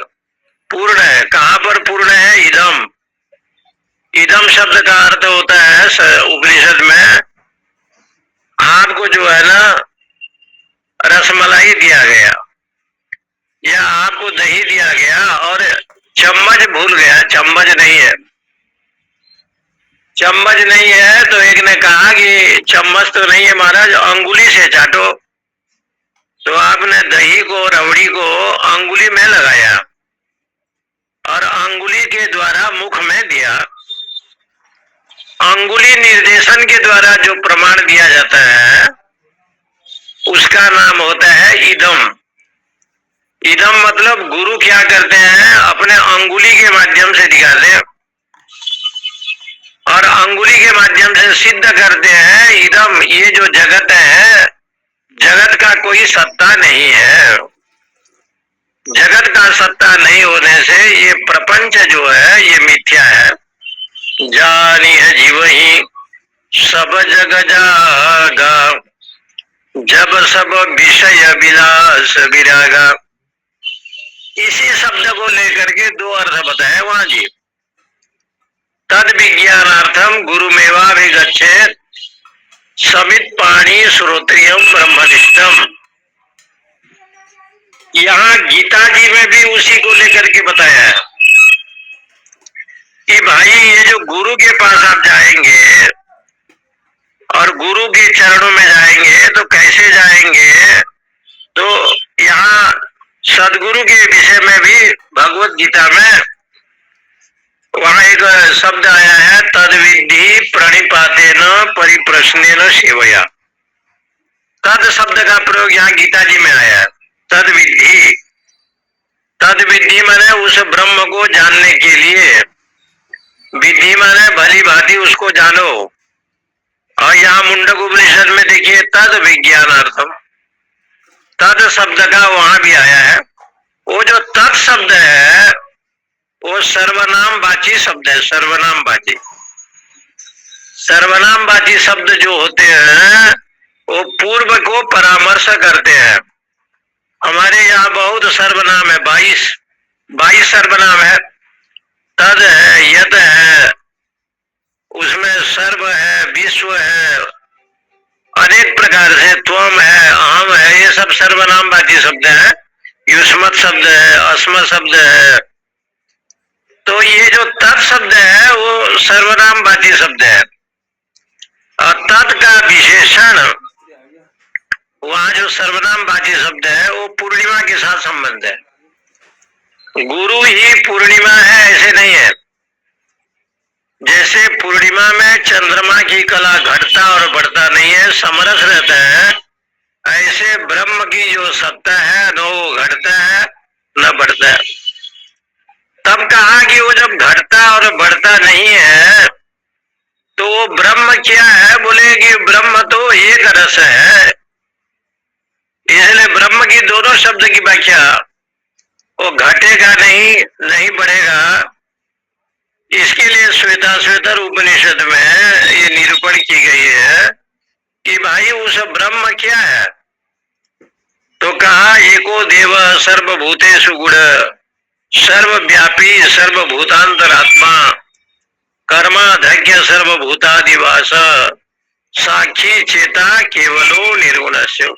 पूर्ण है। कहाँ पर पूर्ण है? इदम। इदम शब्द का अर्थ होता है उपनिषद में आपको जो है ना रसमलाई दिया गया या आपको दही दिया गया और चम्मच भूल गया, चम्मच नहीं है। चम्मच नहीं है तो एक ने कहा कि चम्मच तो नहीं है महाराज, अंगुली से चाटो। तो आपने दही को रबड़ी को अंगुली में लगाया और अंगुली के द्वारा मुख में दिया। अंगुली निर्देशन के द्वारा जो प्रमाण दिया जाता है उसका नाम होता है इदम। इदम मतलब गुरु क्या करते हैं? अपने अंगुली के माध्यम से दिखाते हैं और अंगुली के माध्यम से सिद्ध करते हैं इदम, ये जो जगत है जगत का कोई सत्ता नहीं है। जगत का सत्ता नहीं होने से ये प्रपंच जो है ये मिथ्या है। जानी है जीव ही सब जग जागा, जब सब विषय विलास विरागा। इसी शब्द को लेकर के दो अर्थ बताए वहां जी। तद विज्ञानार्थम गुरुमेवाभिगच्छेत् समित पाणी श्रोत्रियम ब्रह्मनिष्ठम। यहाँ गीता जी में भी उसी को लेकर के बताया है कि भाई ये जो गुरु के पास आप जाएंगे और गुरु के चरणों में जाएंगे तो कैसे जाएंगे? तो यहाँ सदगुरु के विषय में भी भगवत गीता में वहां एक शब्द आया है, तद विद्धि प्रणिपातेन परिप्रश्नेन सेवया। तद शब्द का प्रयोग यहाँ गीता जी में आया है। तद विद्धि, तद विद्धि माने उस ब्रह्म को जानने के लिए, विधि माने भली भांति उसको जानो। और यहाँ मुंडक उपनिषद में देखिए तद विज्ञानार्थम, तद शब्द का वहां भी आया है। वो जो तत् शब्द है वो सर्वनाम वाची शब्द है। सर्वनाम वाची, सर्वनाम वाची शब्द जो होते हैं वो पूर्व को परामर्श करते हैं। हमारे यहाँ बहुत सर्वनाम है, 22 सर्वनाम है। तद है, यत है, उसमें सर्व है, विश्व है, अनेक प्रकार से त्वम है, अहम है, ये सब सर्वनाम वाची शब्द है। युष्मत शब्द है, अस्मत शब्द है। तो ये जो तत् शब्द है वो सर्वनाम वाची शब्द है। और तत् का विशेषण वहां जो सर्वनाम वाची शब्द है वो पूर्णिमा के साथ संबंध है। गुरु ही पूर्णिमा है ऐसे नहीं है। जैसे पूर्णिमा में चंद्रमा की कला घटता और बढ़ता नहीं है, समरस रहता है, ऐसे ब्रह्म की जो सत्ता है न वो घटता है न बढ़ता है। तब कहा कि वो जब घटता और बढ़ता नहीं है तो वो ब्रह्म क्या है? बोले कि ब्रह्म तो एक रस है। इसलिए ब्रह्म की दोनों शब्द की व्याख्या, वो घटेगा नहीं, नहीं बढ़ेगा। इसके लिए श्वेताश्वेतर उपनिषद में ये निरूपण की गई है कि भाई उस ब्रह्म क्या है? कहा एको देव सर्वभूतेषु गुण, सर्वव्यापी सर्वभूतांतरात्मा, कर्माध्यक्ष सर्वभूतादिवास, साक्षी चेता केवलो निर्गुणस्य।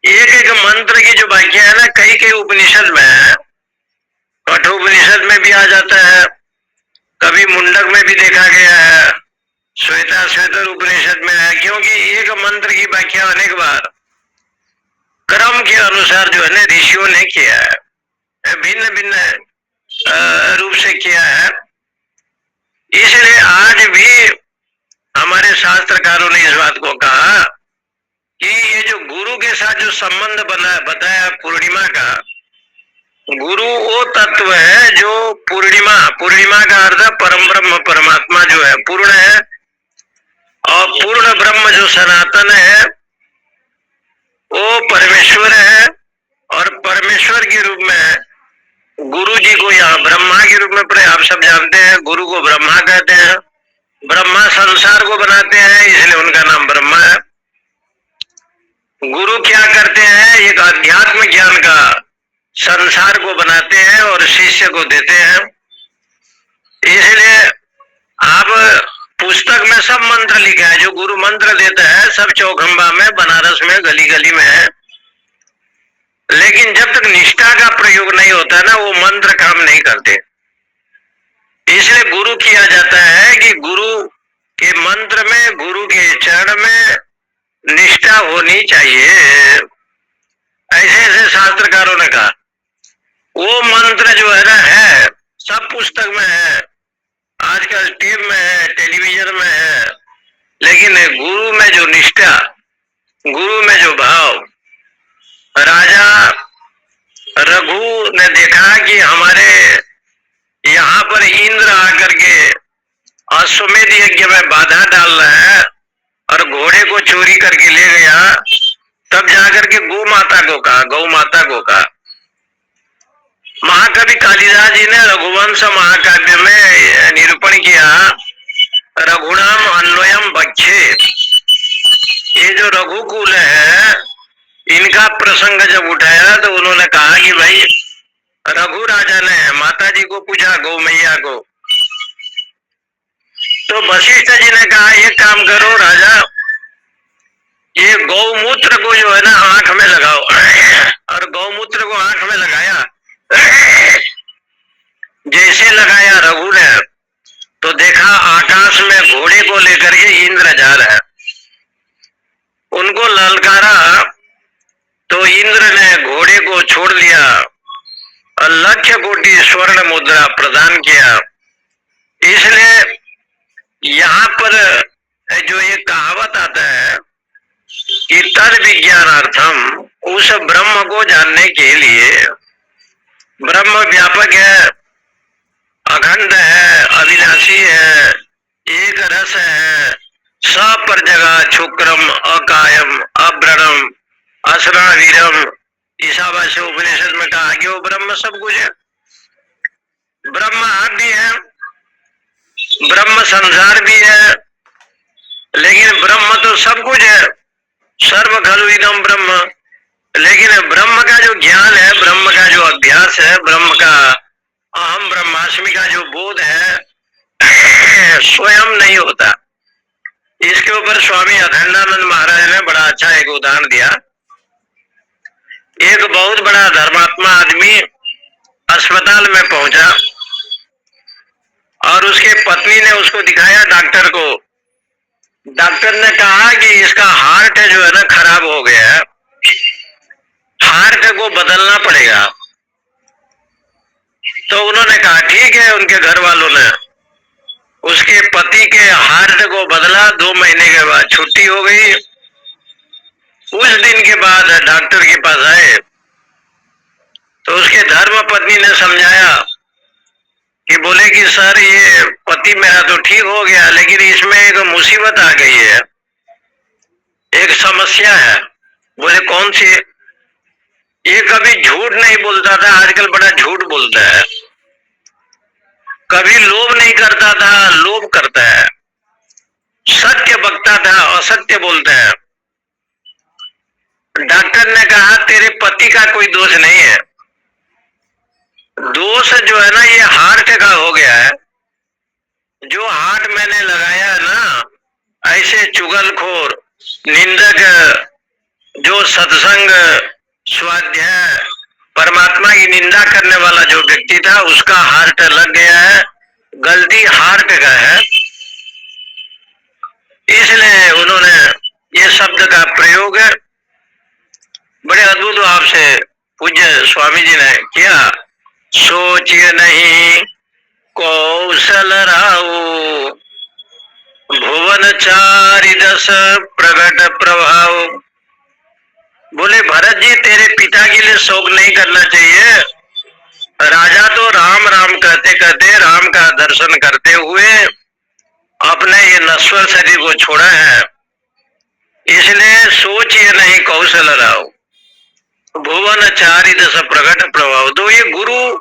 एक एक मंत्र की जो वाक्य है ना, कई कई उपनिषद में है। कठोपनिषद में भी आ जाता है, कभी मुंडक में भी देखा गया है, श्वेतर उपनिषद में है। क्योंकि एक मंत्र की व्याख्या अनेक बार क्रम के अनुसार जो है ना ऋषियों ने किया है, भिन्न भिन्न रूप से किया है। इसलिए आज भी हमारे शास्त्रकारों ने इस बात को कहा कि ये जो गुरु के साथ जो संबंध बना बताया पूर्णिमा का, गुरु वो तत्व है जो पूर्णिमा का अर्थ परम ब्रह्म परमात्मा जो है पूर्ण है, और पूर्ण ब्रह्म जो सनातन है वो परमेश्वर है। और परमेश्वर के रूप में गुरु जी को यहाँ ब्रह्मा के रूप में आप सब जानते हैं, गुरु को ब्रह्मा कहते हैं। ब्रह्मा संसार को बनाते हैं, इसलिए उनका नाम ब्रह्मा है। गुरु क्या करते हैं, एक अध्यात्म ज्ञान का संसार को बनाते हैं और शिष्य को देते हैं। इसलिए आप पुस्तक में सब मंत्र लिखा है, जो गुरु मंत्र देता है सब चौखंबा में, बनारस में, गली गली में है। लेकिन जब तक निष्ठा का प्रयोग नहीं होता ना, वो मंत्र काम नहीं करते। इसलिए गुरु किया जाता है कि गुरु के मंत्र में, गुरु के चरण में निष्ठा होनी चाहिए। ऐसे ऐसे शास्त्रकारों ने कहा। वो मंत्र जो है ना, है सब पुस्तक में है, आजकल टेप में है, टेलीविजन में है। लेकिन गुरु में जो निष्ठा, गुरु में जो भाव, राजा रघु ने देखा कि हमारे यहाँ पर इंद्र आकर के अश्वमेध यज्ञ में बाधा डाल रहा है और घोड़े को चोरी करके ले गया। तब जाकर के गौ माता को कहा। महाकवि कालिदास जी ने रघुवंश महाकाव्य में निरूपण किया, रघुनाम अन्वयम बक्षे। ये जो रघुकुल है, इनका प्रसंग जब उठाया तो उन्होंने कहा कि भाई, रघु राजा ने माता जी को पूछा, गौ मैया को, तो वशिष्ठ जी ने कहा एक काम करो राजा, ये गौमूत्र को जो है ना आंख में लगाओ। और गौमूत्र को आंख में लगाया, जैसे लगाया रघु ने, तो देखा आकाश में घोड़े को लेकर के इंद्र जा रहा है। उनको ललकारा तो इंद्र ने घोड़े को छोड़ दिया और 1,00,000 स्वर्ण मुद्रा प्रदान किया। इसलिए यहाँ पर जो ये कहावत आता है कि तद विज्ञानार्थम, उस ब्रह्म को जानने के लिए, ब्रह्म व्यापक है, अखंड है, अविनाशी है, एक रस है, सब पर जगह, क्षुक्रम अकायम अव्रणम असरावीरम। ईशावास्य उपनिषद में कहा कि वो ब्रह्म सब कुछ है। ब्रह्म आप भी है, ब्रह्म संसार भी है, लेकिन ब्रह्म तो सब कुछ है, सर्व खलु इदम ब्रह्म। लेकिन ब्रह्म का जो ज्ञान है, ब्रह्म का जो अभ्यास है, ब्रह्म का अहम ब्रह्मास्मि का जो बोध है, स्वयं नहीं होता। इसके ऊपर स्वामी अखंडानंद महाराज ने बड़ा अच्छा एक उदाहरण दिया। एक बहुत बड़ा धर्मात्मा आदमी अस्पताल में पहुंचा और उसके पत्नी ने उसको दिखाया डॉक्टर को। डॉक्टर ने कहा कि इसका हार्ट जो है ना खराब हो गया है, हार्ट को बदलना पड़ेगा। तो उन्होंने कहा ठीक है। उनके घर वालों ने उसके पति के हार्ट को बदला। 2 महीने के बाद छुट्टी हो गई। उस दिन के बाद डॉक्टर के पास आए तो उसके धर्म पत्नी ने समझाया कि बोले कि सर, ये पति मेरा तो ठीक हो गया, लेकिन इसमें एक मुसीबत आ गई है, एक समस्या है। बोले कौन सी? ये कभी झूठ नहीं बोलता था, आजकल बड़ा झूठ बोलता है। कभी लोभ नहीं करता था, लोभ करता है। सत्य बकता था, असत्य बोलता है। डॉक्टर ने कहा तेरे पति का कोई दोष नहीं है, दोष जो है ना ये हार्ट का हो गया है। जो हार्ट मैंने लगाया ना, ऐसे चुगलखोर निंदक, जो सत्संग स्वाध्याय परमात्मा की निंदा करने वाला जो व्यक्ति था, उसका हार्ट लग गया है, गलती हार्ट का है। इसलिए उन्होंने ये शब्द का प्रयोग बड़े अद्भुत आपसे पूज्य स्वामी जी ने किया। सोचिए नहीं कौशल राव, भुवन चारि दस प्रगट प्रभाव। बोले भरत जी तेरे पिता के लिए शोक नहीं करना चाहिए। राजा तो राम राम कहते कहते राम का दर्शन करते हुए अपने ये नश्वर शरीर को छोड़ा है, इसलिए सोचिए नहीं कौशल राव, भुवन चारि दस प्रगट प्रभाव। तो ये गुरु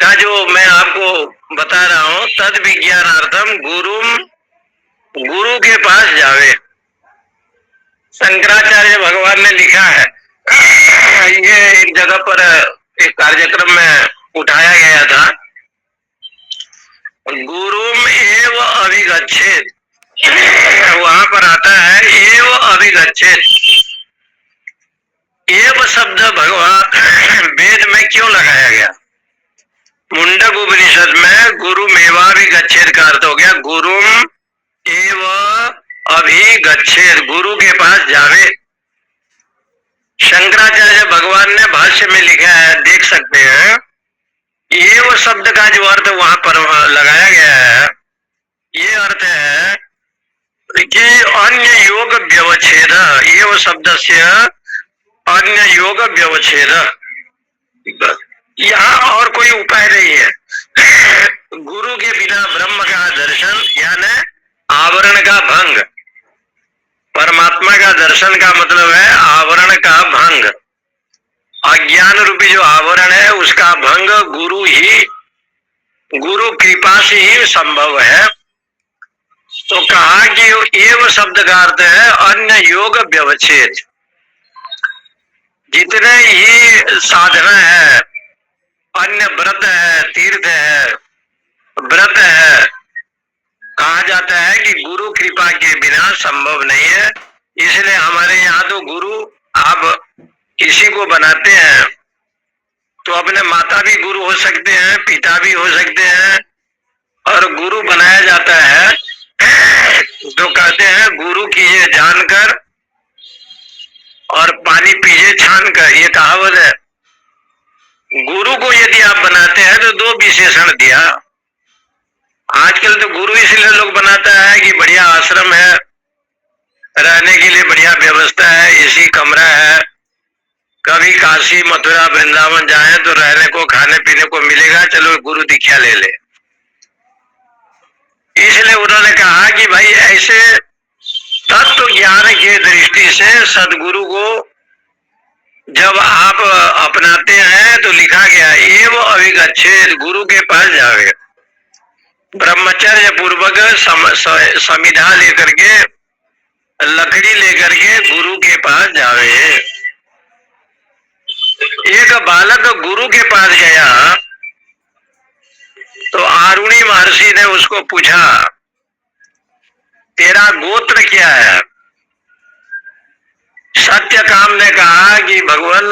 का जो मैं आपको बता रहा हूँ, तद विज्ञानार्थम गुरु के पास जावे। शंकराचार्य भगवान ने लिखा है, ये एक जगह पर एक कार्यक्रम में उठाया गया था, गुरुम एव अभिगच्छेत। वहां पर आता है एव अभिगच्छेत। एव शब्द भगवान वेद में क्यों लगाया गया? मुंडक उपनिषद में गुरु मेवाभिगच्छेद का अर्थ हो गया गुरुम एव अभिगच्छेद, गुरु के पास जावे। शंकराचार्य भगवान ने भाष्य में लिखा है, देख सकते हैं। एव शब्द का जो अर्थ वहां पर लगाया गया है, ये अर्थ है कि अन्य योग व्यवच्छेद। एव शब्द से अन्य योग व्यवच्छेद, यहाँ और कोई उपाय नहीं है। गुरु के बिना ब्रह्म का दर्शन यानी आवरण का भंग। परमात्मा का दर्शन का मतलब है आवरण का भंग। अज्ञान रूपी जो आवरण है उसका भंग गुरु कृपा से ही संभव है। तो कहा कि एव शब्द का अर्थ है अन्य योग व्यवच्छेद। जितने ही साधना है, अन्य व्रत है, तीर्थ है, व्रत है, कहा जाता है कि गुरु कृपा के बिना संभव नहीं है। इसलिए हमारे यहाँ तो गुरु, आप किसी को बनाते हैं तो अपने माता भी गुरु हो सकते हैं, पिता भी हो सकते हैं, और गुरु बनाया जाता है तो कहते हैं गुरु कीजिए जानकर और पानी पीजिए छान कर। ये कहावत है। गुरु को यदि आप बनाते हैं तो दो विशेषण दिया। आजकल तो गुरु इसलिए लोग बनाता है कि बढ़िया आश्रम है, रहने के लिए बढ़िया व्यवस्था है, एसी कमरा है, कभी काशी मथुरा वृंदावन जाए तो रहने को खाने पीने को मिलेगा, चलो गुरु दीक्षा ले ले। इसलिए उन्होंने कहा कि भाई ऐसे तत्व ज्ञान की दृष्टि से सदगुरु को जब आप अपनाते हैं तो लिखा गया एव अभिगच्छेद, गुरु के पास जावे। ब्रह्मचर्य पूर्वक समिधा लेकर के, लकड़ी लेकर के गुरु के पास जावे। एक बालक गुरु के पास गया तो आरुणी महर्षि ने उसको पूछा तेरा गोत्र क्या है? सत्यकाम ने कहा कि भगवान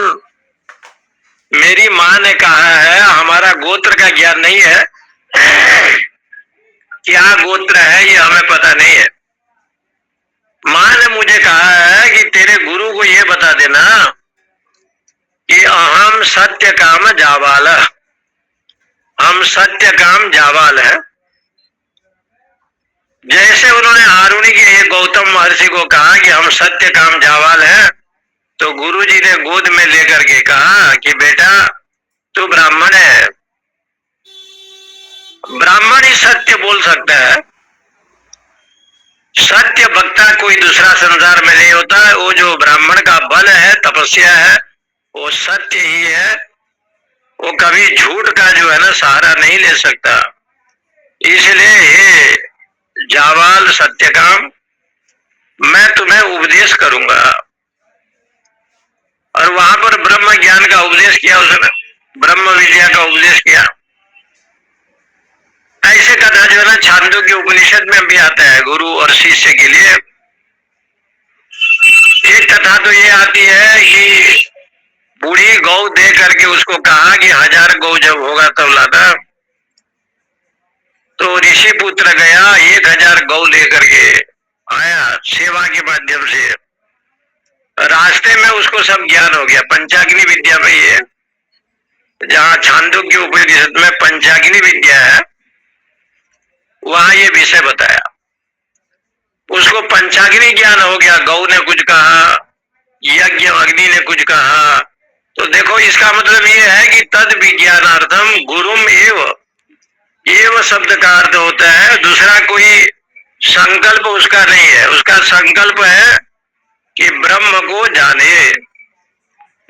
मेरी माँ ने कहा है हमारा गोत्र का ज्ञान नहीं है, क्या गोत्र है ये हमें पता नहीं है। माँ ने मुझे कहा है कि तेरे गुरु को ये बता देना कि अहम सत्य काम जावाल, हम सत्य काम जावाल है। जैसे उन्होंने आरुणी के गौतम महर्षि को कहा कि हम सत्य काम जावाल है, तो गुरुजी ने गोद में लेकर के कहा कि बेटा तू ब्राह्मण है, ब्राह्मण ही सत्य बोल सकता है। सत्य वक्ता कोई दूसरा संसार में नहीं होता है। वो जो ब्राह्मण का बल है, तपस्या है, वो सत्य ही है। वो कभी झूठ का जो है ना सहारा नहीं ले सकता। इसलिए हे जावाल सत्यकाम, मैं तुम्हें उपदेश करूंगा। और वहां पर ब्रह्म ज्ञान का उपदेश किया उसने, ब्रह्म विद्या का उपदेश किया। ऐसे कथा जो है ना छांदोग्य उपनिषद में भी आता है गुरु और शिष्य के लिए। एक कथा तो ये आती है कि बूढ़ी गौ दे करके उसको कहा कि 1000 गौ जब होगा तब लाना। तो ऋषि पुत्र गया 1000 गौ लेकर के आया सेवा के माध्यम से। रास्ते में उसको सब ज्ञान हो गया। पंचाग्नि विद्या में ये, जहाँ छांदोग्य उपनिषद में पंचाग्नि विद्या है वहां ये विषय बताया। उसको पंचाग्नि ज्ञान हो गया। गौ ने कुछ कहा, यज्ञ अग्नि ने कुछ कहा। तो देखो इसका मतलब ये है कि तद विज्ञानार्थम गुरुम एव शब्द का अर्थ होता है, दूसरा कोई संकल्प उसका नहीं है। उसका संकल्प है कि ब्रह्म को जाने,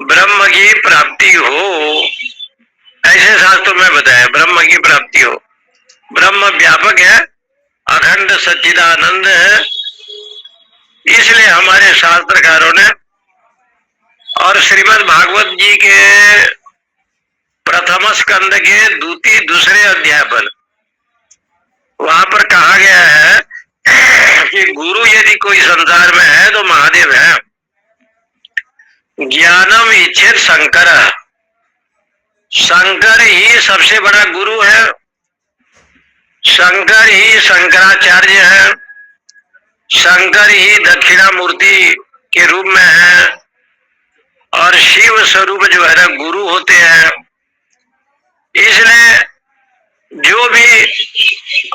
ब्रह्म की प्राप्ति हो। ऐसे शास्त्रों में बताया ब्रह्म की प्राप्ति हो। ब्रह्म व्यापक है, अखंड सच्चिदानंद है। इसलिए हमारे शास्त्रकारों ने और श्रीमद् भागवत जी के प्रथम स्कंद के दूसरे अध्याय पर वहां पर कहा गया है कि गुरु यदि कोई संसार में है तो महादेव है। ज्ञानम इच्छेद शंकर, शंकर ही सबसे बड़ा गुरु है। शंकर ही शंकराचार्य है। शंकर ही दक्षिणा मूर्ति के रूप में है। और शिव स्वरूप जो है ना गुरु होते हैं। इसलिए जो भी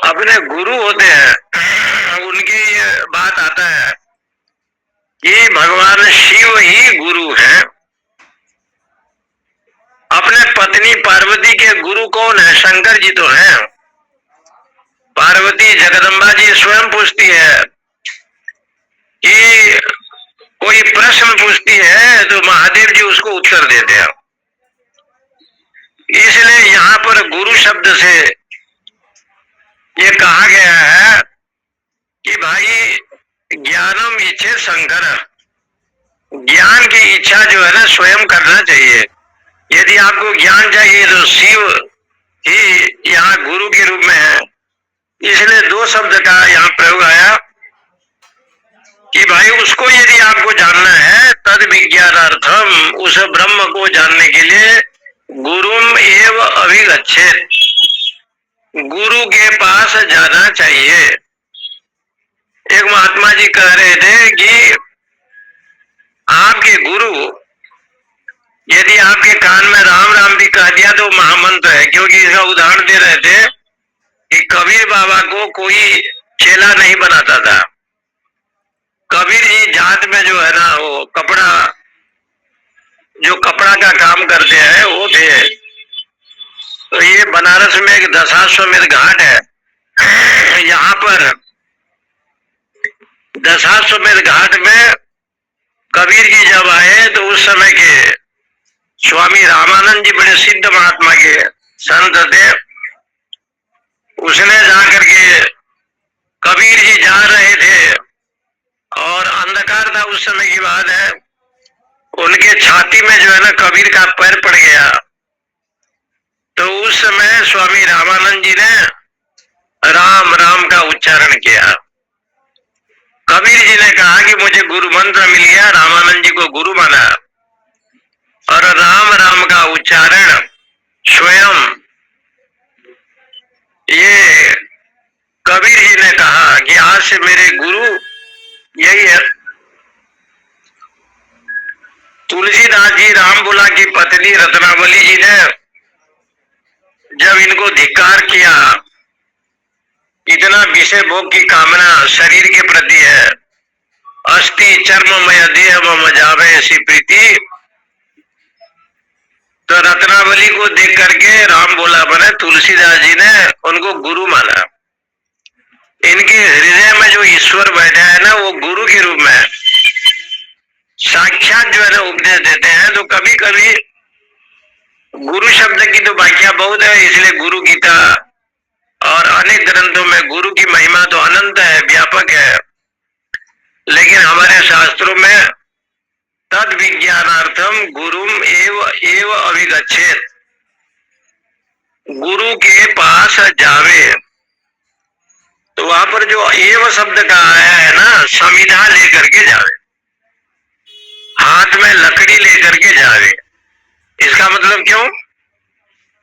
अपने गुरु होते हैं उनकी ये बात आता है कि भगवान शिव ही गुरु है। अपने पत्नी पार्वती के गुरु कौन है? शंकर जी तो हैं। पार्वती जगदम्बा जी स्वयं पूछती है कि कोई प्रश्न पूछती है तो महादेव जी उसको उत्तर देते हैं। इसलिए यहाँ पर गुरु शब्द से ये कहा गया है कि भाई ज्ञानम इच्छे शंकर, ज्ञान की इच्छा जो है ना स्वयं करना चाहिए। यदि आपको ज्ञान चाहिए तो शिव ही यहाँ गुरु के रूप में है। इसलिए 2 शब्द का यहाँ प्रयोग आया कि भाई उसको यदि आपको जानना है तद विज्ञानार्थम, उस ब्रह्म को जानने के लिए गुरुम एव अभिगच्छेत, गुरु के पास जाना चाहिए। एक महात्मा जी कह रहे थे कि आपके गुरु यदि आपके कान में राम राम भी कह दिया तो महामंत्र है। क्योंकि इसका उदाहरण दे रहे थे कि कबीर बाबा को कोई चेला नहीं बनाता था। कबीर जी जात में जो है ना वो कपड़ा का काम करते हैं वो थे। तो ये बनारस में एक दशाश्वमेध घाट है। यहाँ पर दशाश्वमेध घाट में कबीर जी जब आए तो उस समय के स्वामी रामानंद जी बड़े सिद्ध महात्मा के संत थे। उसने जाकर के, कबीर जी जा रहे थे और अंधकार था उस समय की बात है, उनके छाती में जो है ना कबीर का पैर पड़ गया। तो उस समय स्वामी रामानंद जी ने राम राम का उच्चारण किया। कबीर जी ने कहा कि मुझे गुरु मंत्र मिल गया। रामानंद जी को गुरु माना और राम राम का उच्चारण स्वयं ये कबीर जी ने कहा कि आज से मेरे गुरु यही है। तुलसीदास जी रामबुला की पत्नी रत्नावली जी ने जब इनको धिक्कार किया, इतना विषय भोग की कामना शरीर के प्रति है, अस्थि चर्ममय देह मम जावे ऐसी प्रीति, तो रत्नावली को देख करके राम बोला बने तुलसीदास जी ने उनको गुरु माना। इनके हृदय में जो ईश्वर बैठा है ना वो गुरु के रूप में साक्षात जो है ना उपदेश देते हैं। तो कभी कभी गुरु शब्द की तो व्याख्या बहुत है, इसलिए गुरु गीता और अनेक ग्रंथों में गुरु की महिमा तो अनंत है, व्यापक है। लेकिन हमारे शास्त्रों में तद विज्ञानार्थम गुरुम एव एव अभिगच्छेत, गुरु के पास जावे। तो वहां पर जो एव शब्द का आया है ना, समिधा लेकर के जावे, हाथ में लकड़ी लेकर के जावे। इसका मतलब क्यों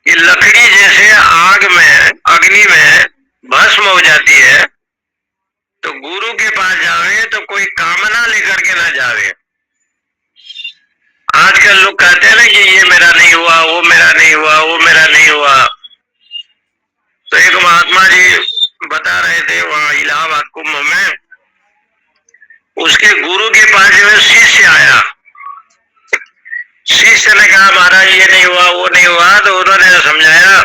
कि लकड़ी जैसे आग में, अग्नि में भस्म हो जाती है, तो गुरु के पास जावे तो कोई कामना लेकर के ना जावे। आजकल लोग कहते हैं ना कि ये मेरा नहीं हुआ, वो मेरा नहीं हुआ, वो मेरा नहीं हुआ। तो एक महात्मा जी बता रहे थे वहां इलाहाबाद कुंभ में, उसके गुरु के पास जो है शिष्य आया। शिष्य ने कहा महाराज ये नहीं हुआ, वो नहीं हुआ। तो उन्होंने समझाया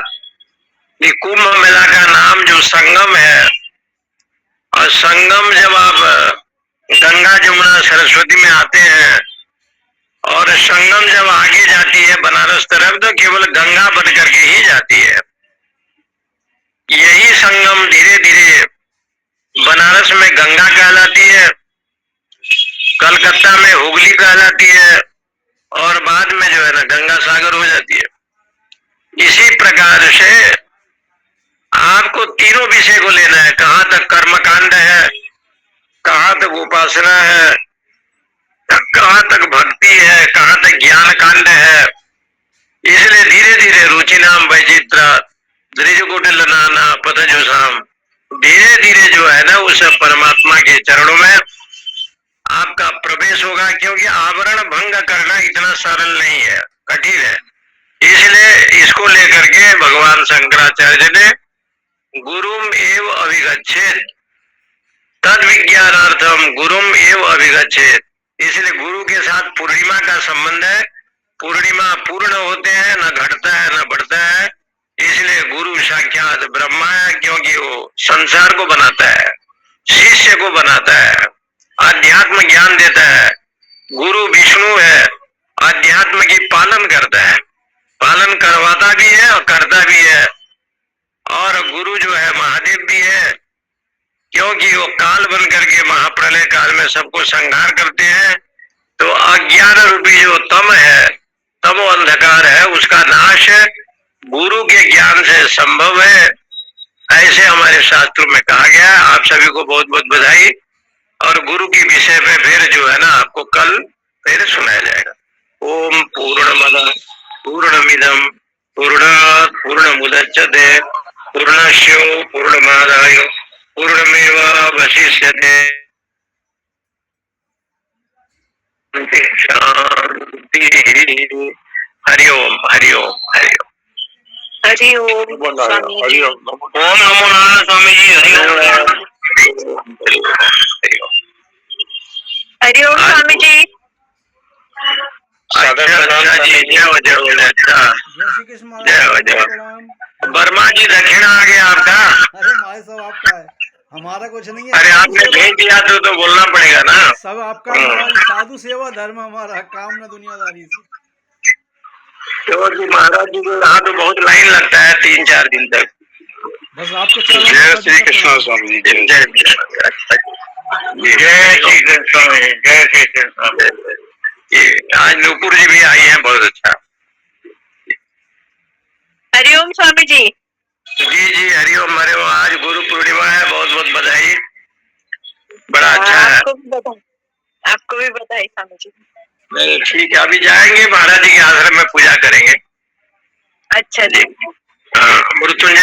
कि कुंभ मेला का नाम जो संगम है, और संगम जब आप गंगा जमुना सरस्वती में आते हैं, और संगम जब आगे जाती है बनारस तरफ, तो केवल गंगा बन करके ही जाती है। यही संगम धीरे धीरे बनारस में गंगा कहलाती है, कलकत्ता में हुगली कहलाती है, और बाद में जो है ना गंगा सागर हो जाती है। इसी प्रकार से आपको तीनों विषय को लेना है, कहाँ तक कर्मकांड है, कहाँ तक उपासना है, कहाँ तक भक्ति है, कहाँ तक ज्ञान कांड है। इसलिए धीरे धीरे रुचि नाम वैचित्र द्विजकुटिल नाना पतजुषाम, धीरे धीरे जो है ना उस परमात्मा के चरणों में आपका प्रवेश होगा। क्योंकि आवरण भंग करना इतना सरल नहीं है, कठिन है। इसलिए इसको लेकर के भगवान शंकराचार्य ने गुरुम एव अभिगच्छेत, तद विज्ञानार्थम गुरुम एव अभिगच्छेत। इसलिए गुरु के साथ पूर्णिमा का संबंध है। पूर्णिमा पूर्ण होते हैं, न घटता है न बढ़ता है। इसलिए गुरु साक्षात ब्रह्मा है, क्योंकि वो संसार को बनाता है, शिष्य को बनाता है, अध्यात्म ज्ञान देता है। गुरु विष्णु है, अध्यात्म की पालन करता है, पालन करवाता भी है और करता भी है। और गुरु जो है महादेव भी है, क्योंकि वो काल बन करके महाप्रलय काल में सबको संहार करते हैं। तो अज्ञान रूपी जो तम है, तमो अंधकार है, उसका नाश गुरु के ज्ञान से संभव है, ऐसे हमारे शास्त्रों में कहा गया है। आप सभी को बहुत बहुत बधाई। और गुरु के विषय में फिर जो है ना आपको कल फिर सुनाया जाएगा। ओम पूर्णमद पूर्णमिदम पूर्णात् पूर्णमुदच्यते पूर्णस्य पूर्णमादाय पूर्णमेवावशिष्यते। शांति। हरिओम हरिओम हरिओम हरिओम स्वामी जी। ओम नमो नारायण स्वामी जी। हरिओम हरिओम स्वामी जी। अच्छा जी, जय हो जय हो। अच्छा जय हो जय हो। वर्मा जी दक्षिणा आ गया आपका। अरे माए सब आपका है, हमारा कुछ नहीं है। अरे आपने भेज दिया तो बोलना पड़ेगा ना। सब आपका, हमारी साधु सेवा धर्म हमारा, काम न दुनियादारी से। तो महाराज जी को यहाँ तो बहुत लाइन लगता है 3-4 दिन तक। बस आपको चलो। जय श्री कृष्ण स्वामी जी। जय जय श्री कृष्ण, जय श्री कृष्ण। आज नूपुर जी भी आई हैं, बहुत अच्छा। हरिओम स्वामी जी। जी जी हरिओम हरिओम। आज गुरु पूर्णिमा है, बहुत बहुत बधाई। बड़ा अच्छा है। आपको भी बधाई स्वामी जी। ठीक है, अभी जाएंगे महाराज जी के आश्रम में पूजा करेंगे। अच्छा जी। मृत्युंजय